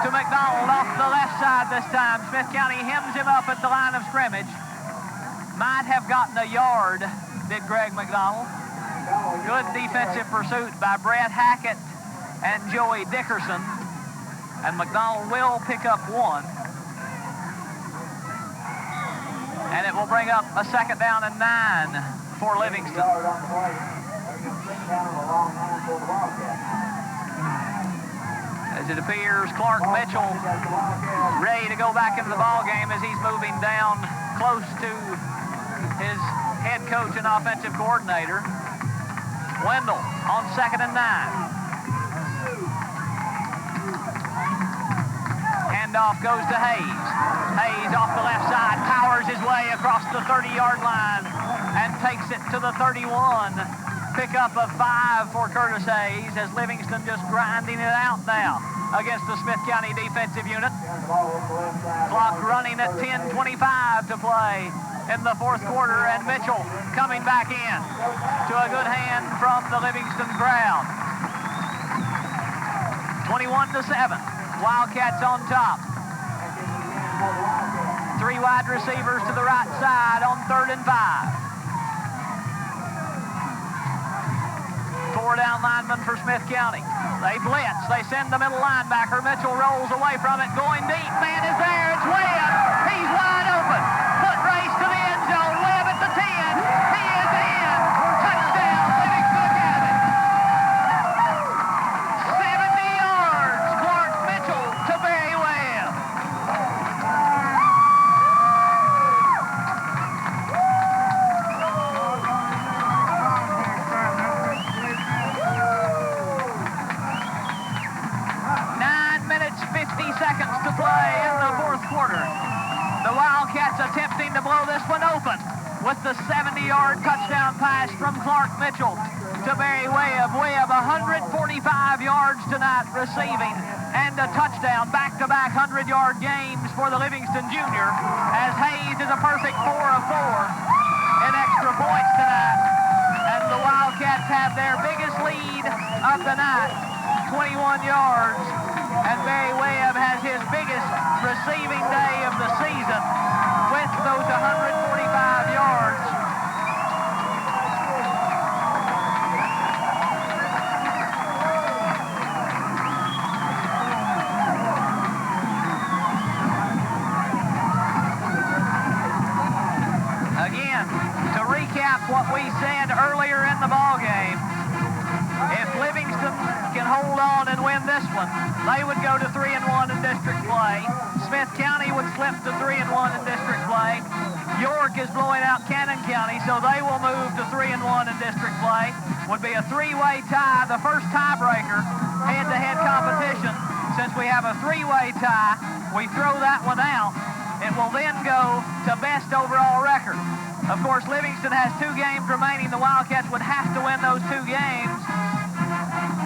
to McDonald off the left side this time. Smith County hems him up at the line of scrimmage. Might have gotten a yard, did Greg McDonald. Good defensive pursuit by Brett Hackett and Joey Dickerson. And McDonald will pick up 1. And it will bring up a 2nd down and 9 for Livingston. As it appears, Clark Mitchell ready to go back into the ball game as he's moving down close to his head coach and offensive coordinator. Wendell on 2nd and 9. Handoff goes to Hayes. Hayes off the left side, powers his way across the 30-yard line and takes it to the 31. Pickup of 5 for Curtis Hayes as Livingston just grinding it out now against the Smith County defensive unit. Clock running at 10:25 to play in the 4th quarter, and Mitchell coming back in to a good hand from the Livingston crowd. 21-7. Wildcats on top. 3 wide receivers to the right side on 3rd and 5. 4 down linemen for Smith County. They blitz. They send the middle linebacker. Mitchell rolls away from it. Going deep. Man is there. It's Webb. He's wide open. Foot race to the end zone. Webb at the 10. He is in. Touchdown, Livingston Academy. 70 yards. Clark Mitchell to Barry Webb. Seconds to play in the 4th quarter. The Wildcats attempting to blow this one open with the 70-yard touchdown pass from Clark Mitchell to Barry Webb. Webb 145 yards tonight receiving and a touchdown. Back-to-back 100-yard games for the Livingston Junior as Hayes is a perfect 4 of 4 in extra points tonight. And the Wildcats have their biggest lead of the night, 21 yards. And Barry Webb has his biggest receiving day of the season with those 145 yards. Again, to recap what we said earlier in the ball game, if Livingston can hold on and win this one, they would go to 3-1 in district play. Smith County would slip to 3-1 in district play. York is blowing out Cannon County, so they will move to 3-1 in district play. Would be a 3-way tie, the first tiebreaker, head-to-head competition. Since we have a 3-way tie, we throw that one out. It will then go to best overall record. Of course, Livingston has 2 games remaining. The Wildcats would have to win those 2 games,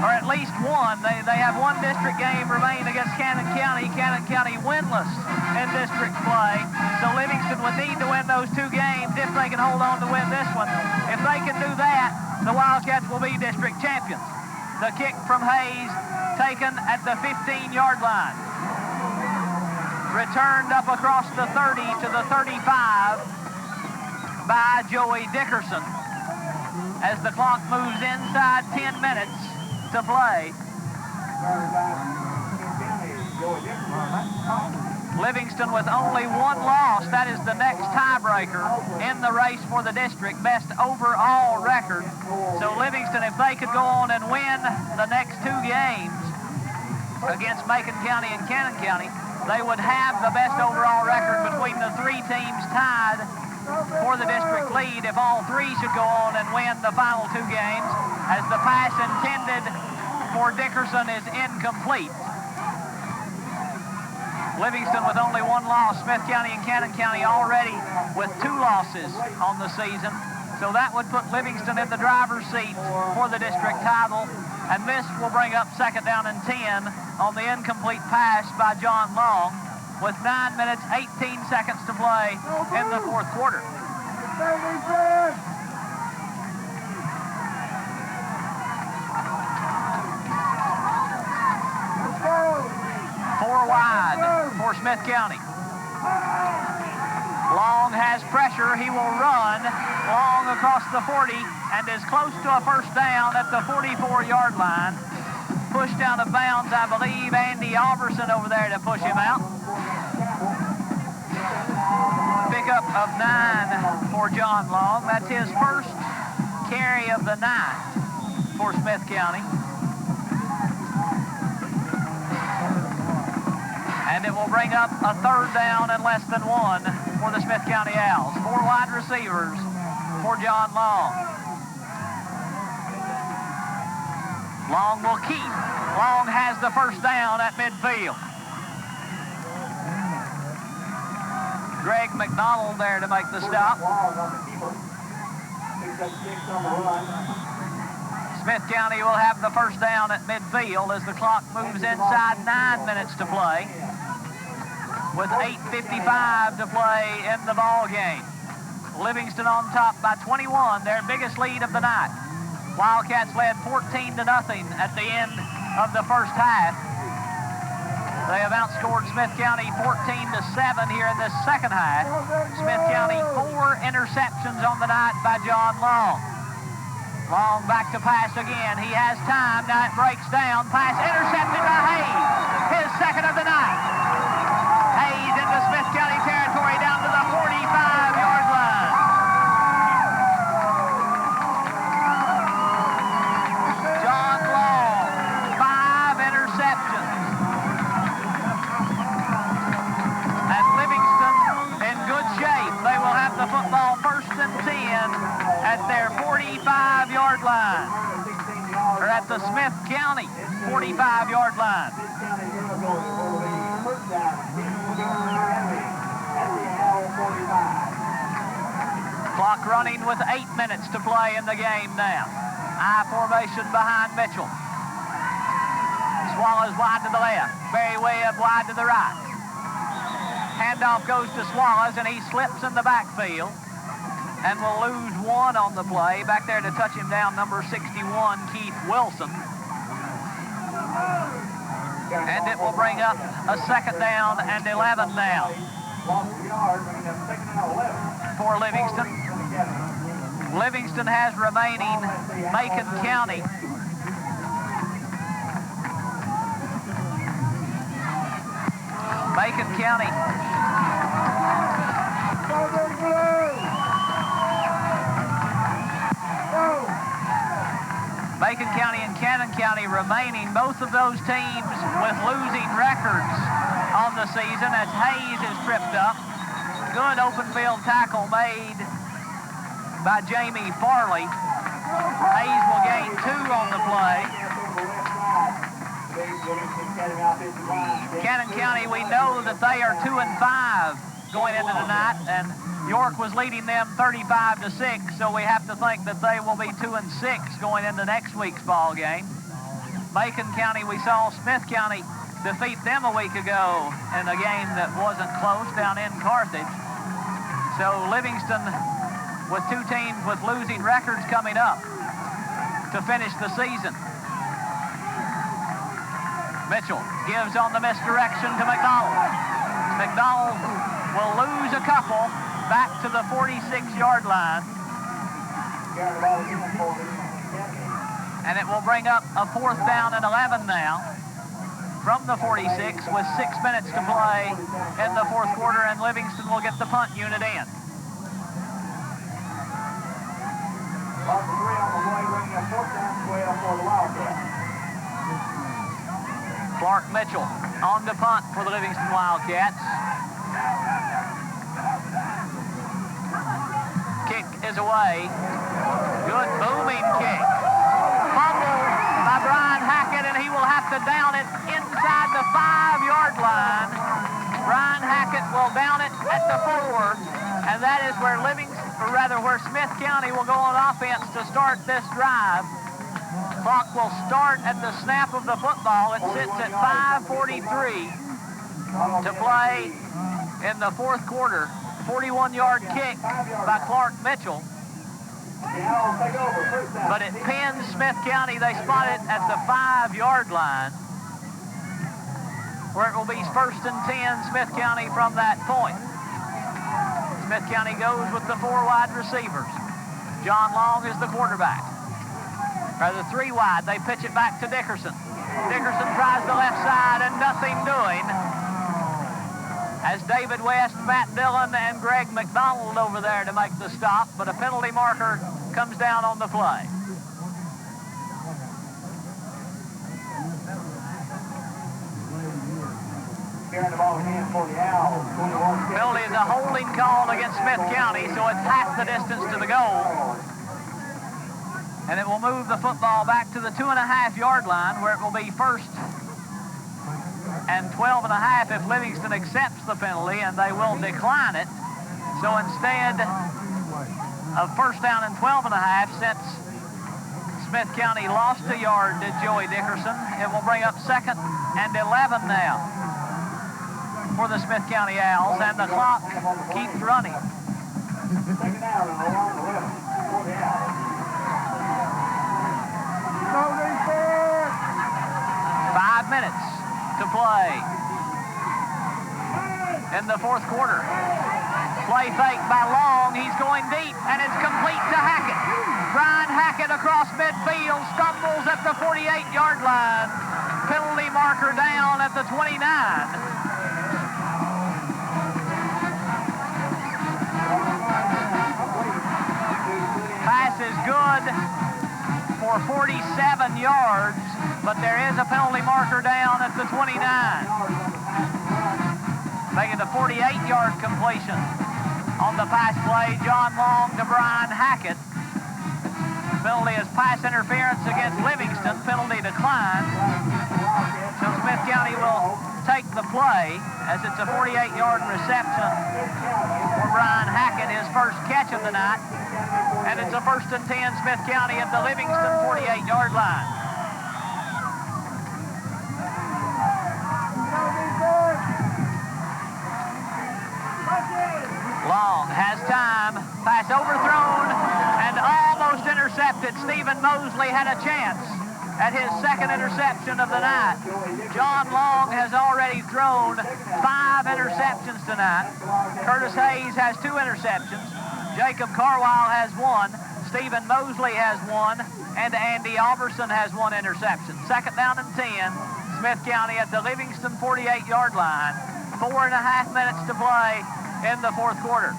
or at least one. They have 1 district game remaining against Cannon County. Cannon County winless in district play. So Livingston would need to win those 2 games if they can hold on to win this one. If they can do that, the Wildcats will be district champions. The kick from Hayes taken at the 15-yard line. Returned up across the 30 to the 35. by Joey Dickerson as the clock moves inside 10 minutes to play. Livingston with only one loss. That is the next tiebreaker in the race for the district best overall record. So Livingston, if they could go on and win the next two games against Macon County and Cannon County, they would have the best overall record between the three teams tied for the district lead if all three should go on and win the final two games, as the pass intended for Dickerson is incomplete. Livingston with only one loss. Smith County and Cannon County already with two losses on the season. So that would put Livingston in the driver's seat for the district title. And this will bring up second down and 10 on the incomplete pass by John Long with 9 minutes, 18 seconds to play in the fourth quarter. 4 wide for Smith County. Long has pressure. He will run long across the 40 and is close to a first down at the 44-yard line. Pushed out of bounds, I believe, Andy Alverson over there to push him out. Pickup of 9 for John Long. That's his first carry of the night for Smith County. And it will bring up a third down and less than 1 for the Smith County Owls. 4 wide receivers for John Long. Long will keep. Long has the first down at midfield. Greg McDonald there to make the stop. Smith County will have the first down at midfield as the clock moves inside 9 minutes to play, with 8:55 to play in the ball game. Livingston on top by 21, their biggest lead of the night. Wildcats led 14-0 at the end of the first half. They have outscored Smith County 14-7 here in this second half. Smith County 4 interceptions on the night by John Long. Long back to pass again. He has time. Now it breaks down. Pass intercepted by Hayes. His second of the night. Hayes into Smith County territory down to the 45-yard line. John Long, 5 interceptions. And Livingston in good shape. They will have the football first and 10 at their 45-yard line. Or at the Smith County 45-yard line. Clock running with 8 minutes to play in the game now. I formation behind Mitchell. Swallows wide to the left. Barry Webb wide to the right. Handoff goes to Swallows, and he slips in the backfield and will lose 1 on the play. Back there to touch him down, number 61, Keith Wilson. And it will bring up a second down and 11 now for Livingston. Livingston has remaining Macon County. Macon County. Macon County and Cannon County remaining, both of those teams with losing records on the season as Hayes is tripped up. Good open field tackle made by Jamie Farley. Hayes will gain 2 on the play. Cannon County, we know that they are 2-5 going into the night, and York was leading them 35-6, so we have to think that they will be 2-6 going into next week's ball game. Macon County, we saw Smith County defeat them a week ago in a game that wasn't close down in Carthage. So Livingston with 2 teams with losing records coming up to finish the season. Mitchell gives on the misdirection to McDonald. McDonald will lose a couple back to the 46-yard line. And it will bring up a 4th down and 11 now from the 46 with 6 minutes to play in the 4th quarter, and Livingston will get the punt unit in. Clark Mitchell on the punt for the Livingston Wildcats. Kick is away. Good booming kick. Fumble by Brian Hackett, and he will have to down it inside the 5-yard line. Brian Hackett will down it at the 4, and that is where where Smith County will go on offense to start this drive. Clock will start at the snap of the football. It sits at 5:43 to play in the 4th quarter. 41-yard kick by Clark Mitchell. But it pins Smith County. They spot it at the 5-yard line, where it will be 1st and 10 Smith County from that point. Smith County goes with the 4 wide receivers. John Long is the quarterback. Or the 3 wide. They pitch it back to Dickerson. Dickerson tries the left side and nothing doing, as David West, Matt Dillon, and Greg McDonald over there to make the stop, but a penalty marker comes down on the play. Penalty is a holding call against Smith County, so it's half the distance to the goal. And it will move the football back to the 2.5-yard line, where it will be 1st and 12.5 if Livingston accepts the penalty, and they will decline it. So instead of 1st down and 12.5, since Smith County lost a yard to Joey Dickerson, it will bring up 2nd and 11 now for the Smith County Owls, and the clock keeps running. 5 minutes to play in the 4th quarter. Play fake by Long. He's going deep, and it's complete to Hackett. Brian Hackett across midfield, stumbles at the 48-yard line. Penalty marker down at the 29. Pass is good for 47 yards, but there is a penalty marker down at the 29. Making a 48-yard completion on the pass play. John Long to Brian Hackett. Penalty is pass interference against Livingston. Penalty declined. So Smith County will take the play, as it's a 48-yard reception for Brian Hackett, his first catch of the night. And it's a 1st and 10 Smith County at the Livingston 48-yard line. Long has time. Pass overthrown and almost intercepted. Stephen Mosley had a chance at his 2nd interception of the night. John Long has already thrown 5 interceptions tonight. Curtis Hayes has 2 interceptions. Jacob Carwile has 1. Stephen Mosley has 1. And Andy Alberson has 1 interception. 2nd down and 10. Smith County at the Livingston 48-yard line. 4.5 minutes to play in the 4th quarter.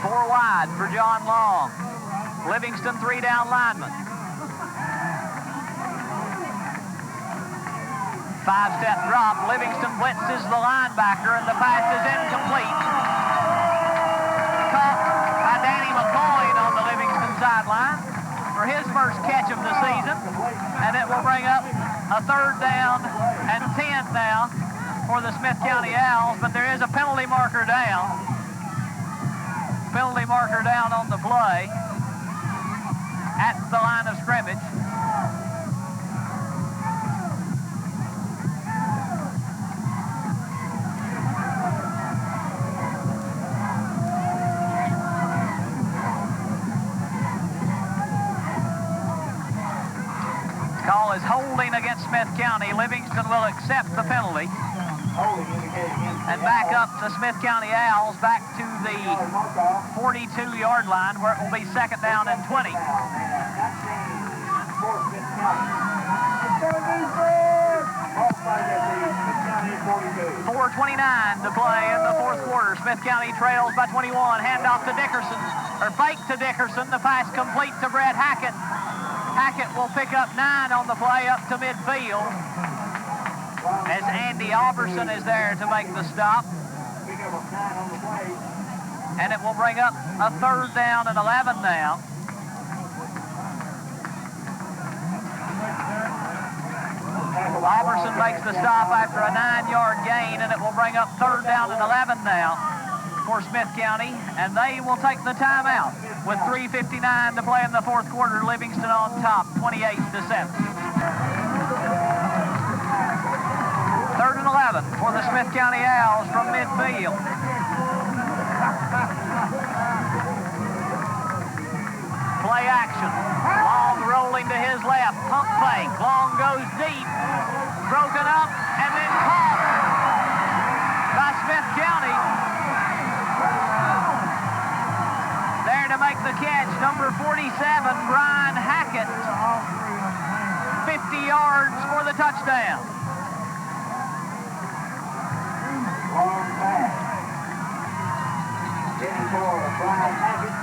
Four wide for John Long. Livingston 3-down lineman. 5-step drop. Livingston blitzes the linebacker, and the pass is incomplete. Caught by Danny McCoy on the Livingston sideline for his first catch of the season, and it will bring up a 3rd down and 10 now for the Smith County Owls, but there is a penalty marker down. Penalty marker down on the play at the line of scrimmage. Call is holding against Smith County. Livingston will accept the penalty. And back up the Smith County Owls, back to the 42-yard line, where it will be 2nd down and 20. 4:29 to play in the 4th quarter. Smith County trails by 21. Handoff to Dickerson, or fake to Dickerson. The pass complete to Brett Hackett. Hackett will pick up 9 on the play up to midfield, as Andy Alberson is there to make the stop. And it will bring up a 3rd down and 11 now. Alberson makes the stop after a 9-yard gain, and it will bring up 3rd down and 11 now for Smith County, and they will take the timeout with 3:59 to play in the 4th quarter. Livingston on top, 28-7. 3rd and 11 for the Smith County Owls from midfield. Play action. Long rolling to his left. Pump fake. Long goes deep. Broken up and then caught by Smith County. There to make the catch, number 47, Brian Hackett. 50 yards for the touchdown. Long pass. Getting for Brian Hackett.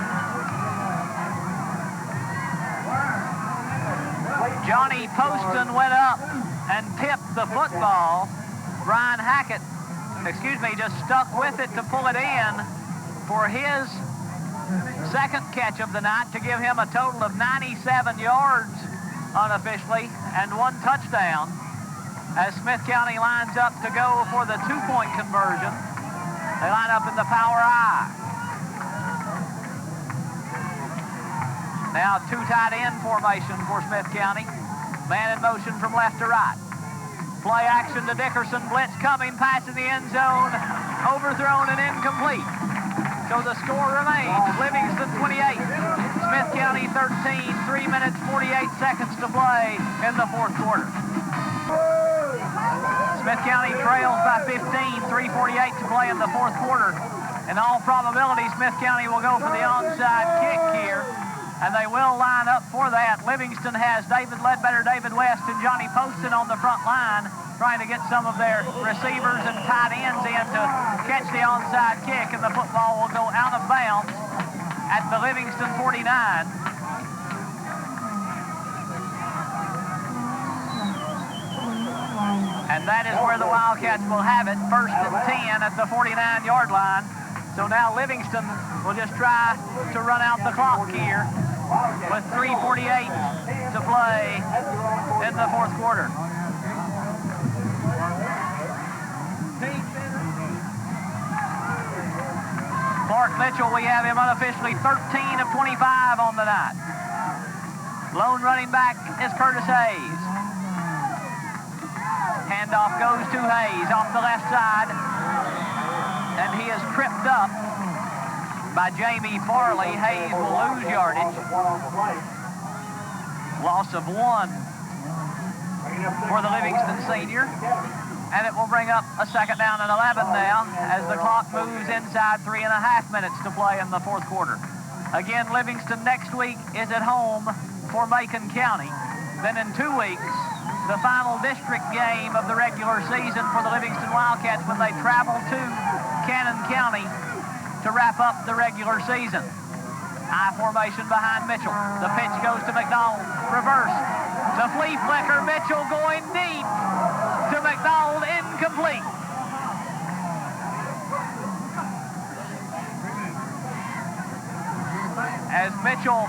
Johnny Poston went up and tipped the football. Brian Hackett, just stuck with it to pull it in for his 2nd catch of the night to give him a total of 97 yards unofficially and 1 touchdown, as Smith County lines up to go for the 2-point conversion. They line up in the power I. Now 2 tight end formation for Smith County. Man in motion from left to right. Play action to Dickerson. Blitz coming, pass in the end zone. Overthrown and incomplete. So the score remains Livingston 28, Smith County 13, 3 minutes, 48 seconds to play in the 4th quarter. Smith County trails by 15, 3:48 to play in the 4th quarter. In all probability, Smith County will go for the onside kick here, and they will line up for that. Livingston has David Ledbetter, David West, and Johnny Poston on the front line, trying to get some of their receivers and tight ends in to catch the onside kick, and the football will go out of bounds at the Livingston 49. And that is where the Wildcats will have it, 1st and 10 at the 49-yard line. So now Livingston will just try to run out the clock here with 3:48 to play in the 4th quarter. Clark Mitchell, we have him unofficially 13 of 25 on the night. Lone running back is Curtis Hayes. Handoff goes to Hayes off the left side, and he is tripped up by Jamie Farley. Hayes will lose yardage. Loss of 1 for the Livingston senior. And it will bring up a 2nd down and 11 now as the clock moves inside 3.5 minutes to play in the 4th quarter. Again, Livingston next week is at home for Macon County. Then in 2 weeks, the final district game of the regular season for the Livingston Wildcats when they travel to Cannon County to wrap up the regular season. I formation behind Mitchell. The pitch goes to McDonald. Reverse. The flea flicker. Mitchell going deep to McDonald. Incomplete. As Mitchell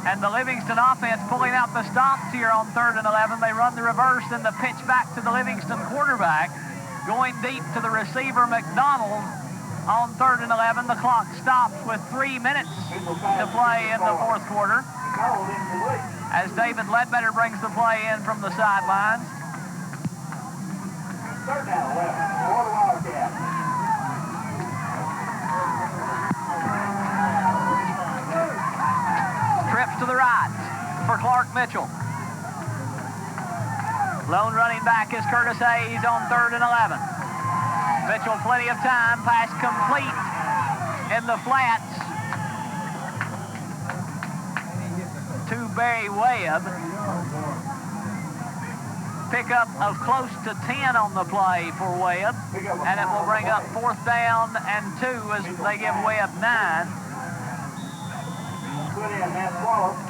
and the Livingston offense pulling out the stops here on 3rd and 11. They run the reverse, then the pitch back to the Livingston quarterback. Going deep to the receiver, McDonald, on 3rd and 11. The clock stops with 3 minutes to play in the 4th quarter, as David Ledbetter brings the play in from the sidelines. 3rd down, 11, for the Wildcats. Trips to the right for Clark Mitchell. Lone running back is Curtis Hayes on 3rd and 11. Mitchell, plenty of time. Pass complete in the flats to Barry Webb. Pickup of close to 10 on the play for Webb, and it will bring up 4th down and 2 as they give Webb 9. Put in Matt Swallow.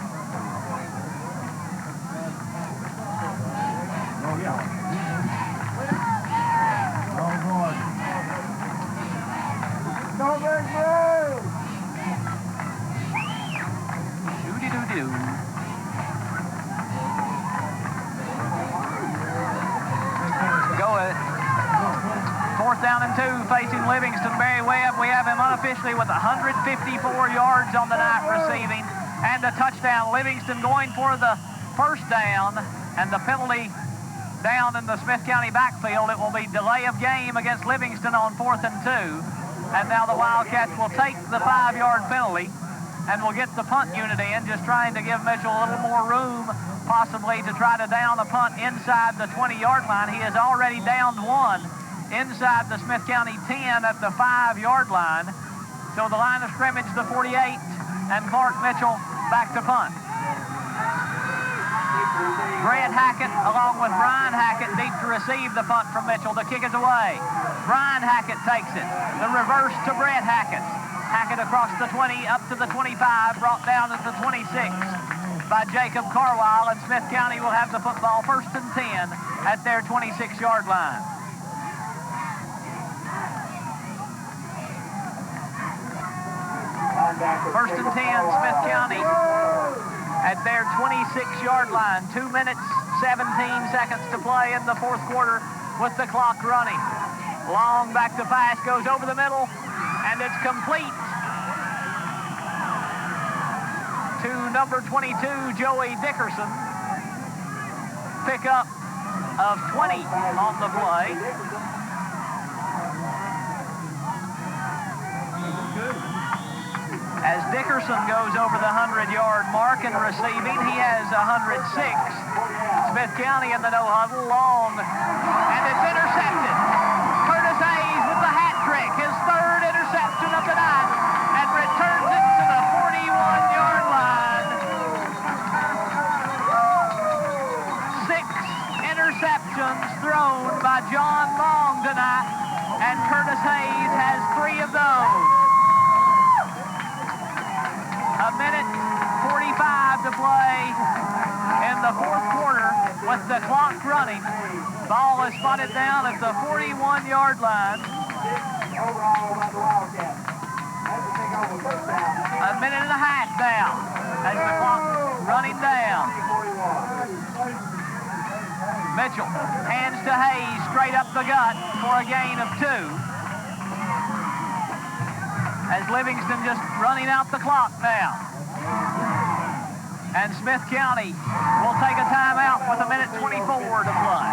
Oh, yeah. Go big move! Doo-dee-doo-doo. Go with it. 4th down and 2 facing Livingston. Barry Webb, we have him unofficially with 154 yards on the night receiving and a touchdown. Livingston going for the 1st down, and the penalty down in the Smith County backfield. It will be delay of game against Livingston on 4th and 2. And now the Wildcats will take the 5-yard penalty and will get the punt unit in, just trying to give Mitchell a little more room, possibly to try to down a punt inside the 20-yard line. He has already downed one inside the Smith County 10 at the 5-yard line. So the line of scrimmage, the 48, and Clark Mitchell back to punt. Brad Hackett along with Brian Hackett deep to receive the punt from Mitchell. The kick is away. Brian Hackett takes it. The reverse to Brad Hackett. Hackett across the 20 up to the 25, brought down to the 26 by Jacob Carwile, and Smith County will have the football 1st and 10 at their 26-yard line. First and 10, Smith County at their 26-yard line. 2 minutes, 17 seconds to play in the 4th quarter with the clock running. Long back to pass, goes over the middle, and it's complete to number 22, Joey Dickerson. Pickup of 20 on the play. As Dickerson goes over the 100-yard mark in receiving, he has 106. Smith County in the no huddle, long, and it's intercepted. Curtis Hayes with the hat trick, his 3rd interception of the night, and returns it to the 41-yard line. 6 interceptions thrown by John Long tonight, and Curtis Hayes has 3 of those. A minute 45 to play in the 4th quarter with the clock running. Ball is spotted down at the 41-yard line. A minute and a half down as the clock running down. Mitchell hands to Hayes straight up the gut for a gain of 2. As Livingston just running out the clock now. And Smith County will take a timeout with a minute 24 to play.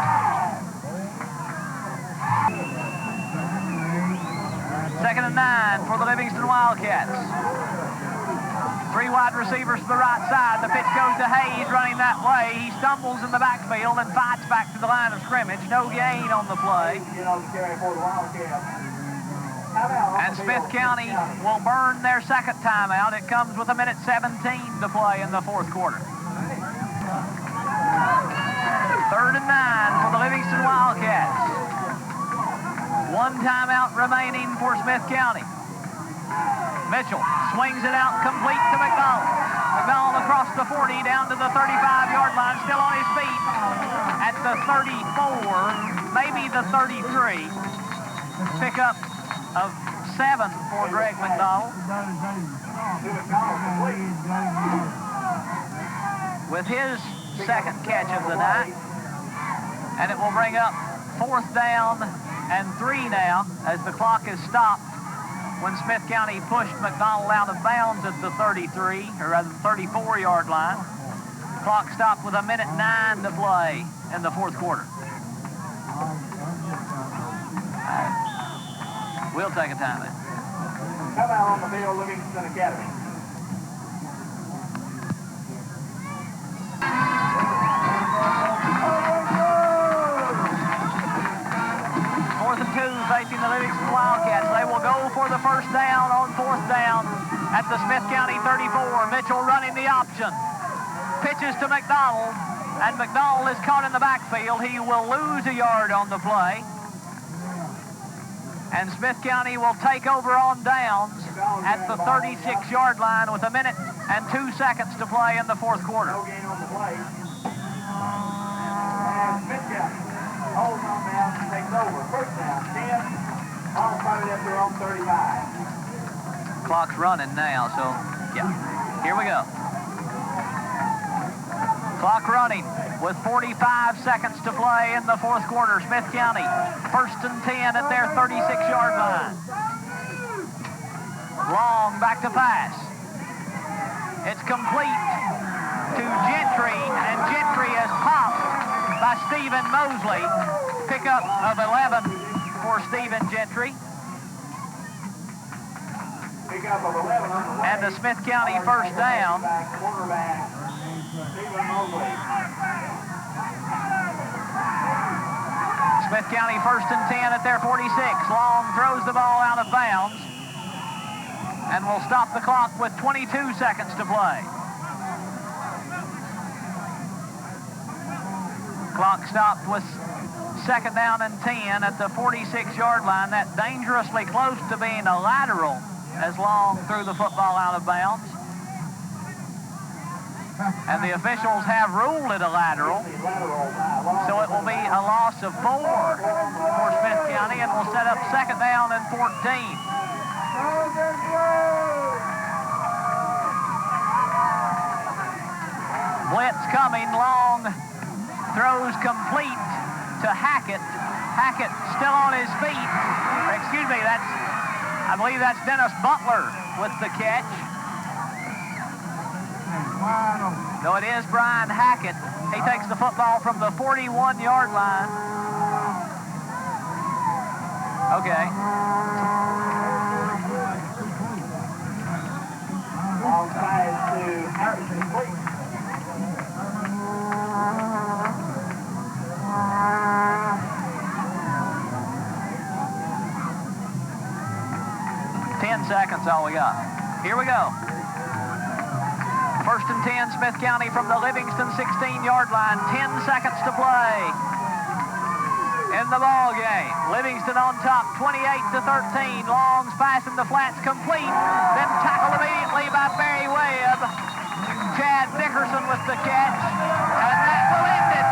Second and 9 for the Livingston Wildcats. 3 wide receivers to the right side. The pitch goes to Hayes running that way. He stumbles in the backfield and fights back to the line of scrimmage. No gain on the play. And Smith County will burn their 2nd timeout. It comes with a minute 17 to play in the 4th quarter. 3rd and 9 for the Livingston Wildcats. 1 timeout remaining for Smith County. Mitchell swings it out complete to McDonald. McDonald across the 40 down to the 35-yard line, still on his feet at the 34, maybe the 33. Pickup of 7 for Greg McDonald. With his 2nd catch of the night. And it will bring up 4th down and 3 now as the clock is stopped when Smith County pushed McDonald out of bounds at the 33, or rather the 34-yard line. Clock stopped with a minute 9 to play in the 4th quarter. We'll take a time then. Come out on the field, Livingston Academy. 4th and 2 facing the Livingston Wildcats. They will go for the first down on 4th down at the Smith County 34. Mitchell running the option. Pitches to McDonald, and McDonald is caught in the backfield. He will lose a yard on the play. And Smith County will take over on downs at the 36-yard line with 1 minute and 2 seconds to play in the 4th quarter. No gain on the play. And Smith County holds on down and takes over. First down, 10. All started up there on 35. Clock's running now, so yeah, here we go. Clock running with 45 seconds to play in the 4th quarter. Smith County, 1st and 10 at their 36-yard line. Long back to pass. It's complete to Gentry, and Gentry is popped by Stephen Mosley. Pickup of 11 for Stephen Gentry. Pickup of 11 on the way. And the Smith County first down. Quarterback Stephen Mosley. Smith County 1st and 10 at their 46. Long throws the ball out of bounds and will stop the clock with 22 seconds to play. Clock stopped with 2nd down and 10 at the 46-yard line. That dangerously close to being a lateral as Long threw the football out of bounds. And the officials have ruled it a lateral, so it will be a loss of 4 for Smith County, and will set up 2nd down and 14. Blitz coming. Long throws complete to Hackett. Hackett still on his feet. Excuse me, I believe that's Dennis Butler with the catch. No, it is Brian Hackett. He takes the football from the 41-yard line. Okay. Long pass to Hackett, complete. Seconds, all we got. Here we go. 1st and 10, Smith County from the Livingston 16-yard line. 10 seconds to play in the ball game. Livingston on top, 28-13. Long's passing the flats, complete. Then tackled immediately by Barry Webb. Chad Dickerson with the catch, and that will end it.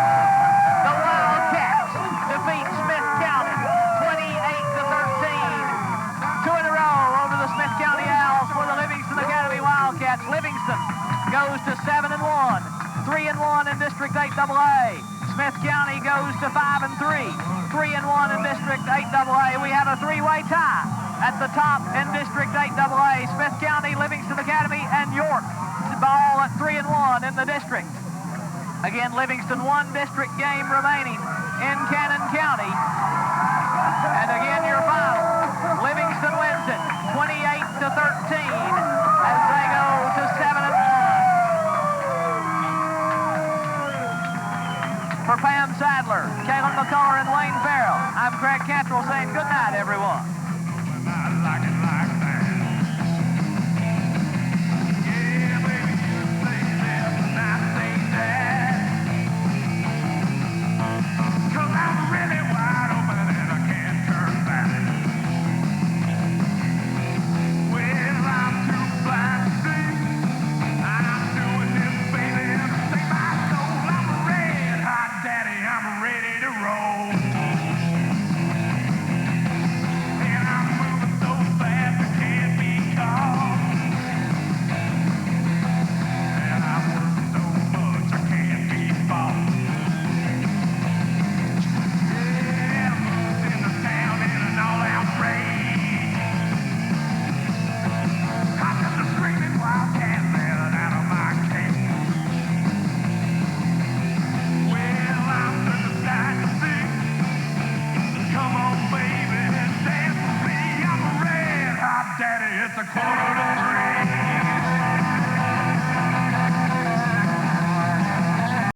The Wildcats defeat Smith County 28-13. 2 in a row over the Smith County Owls for the Livingston Academy Wildcats. Livingston goes to 7-1, 3-1 in District 8AA. Smith County goes to 5-3, 3-1 in District 8AA. We have a 3-way tie at the top in District 8AA. Smith County, Livingston Academy, and York all at 3-1 in the district. Again, Livingston 1 district game remaining in Cannon County. And again, your final. Livingston wins it 28-13 as they go to 7-1. For Pam Sadler, Caleb McCullough, and Wayne Farrell, I'm Craig Cantrell saying good night, everyone. It's a quarter to 3.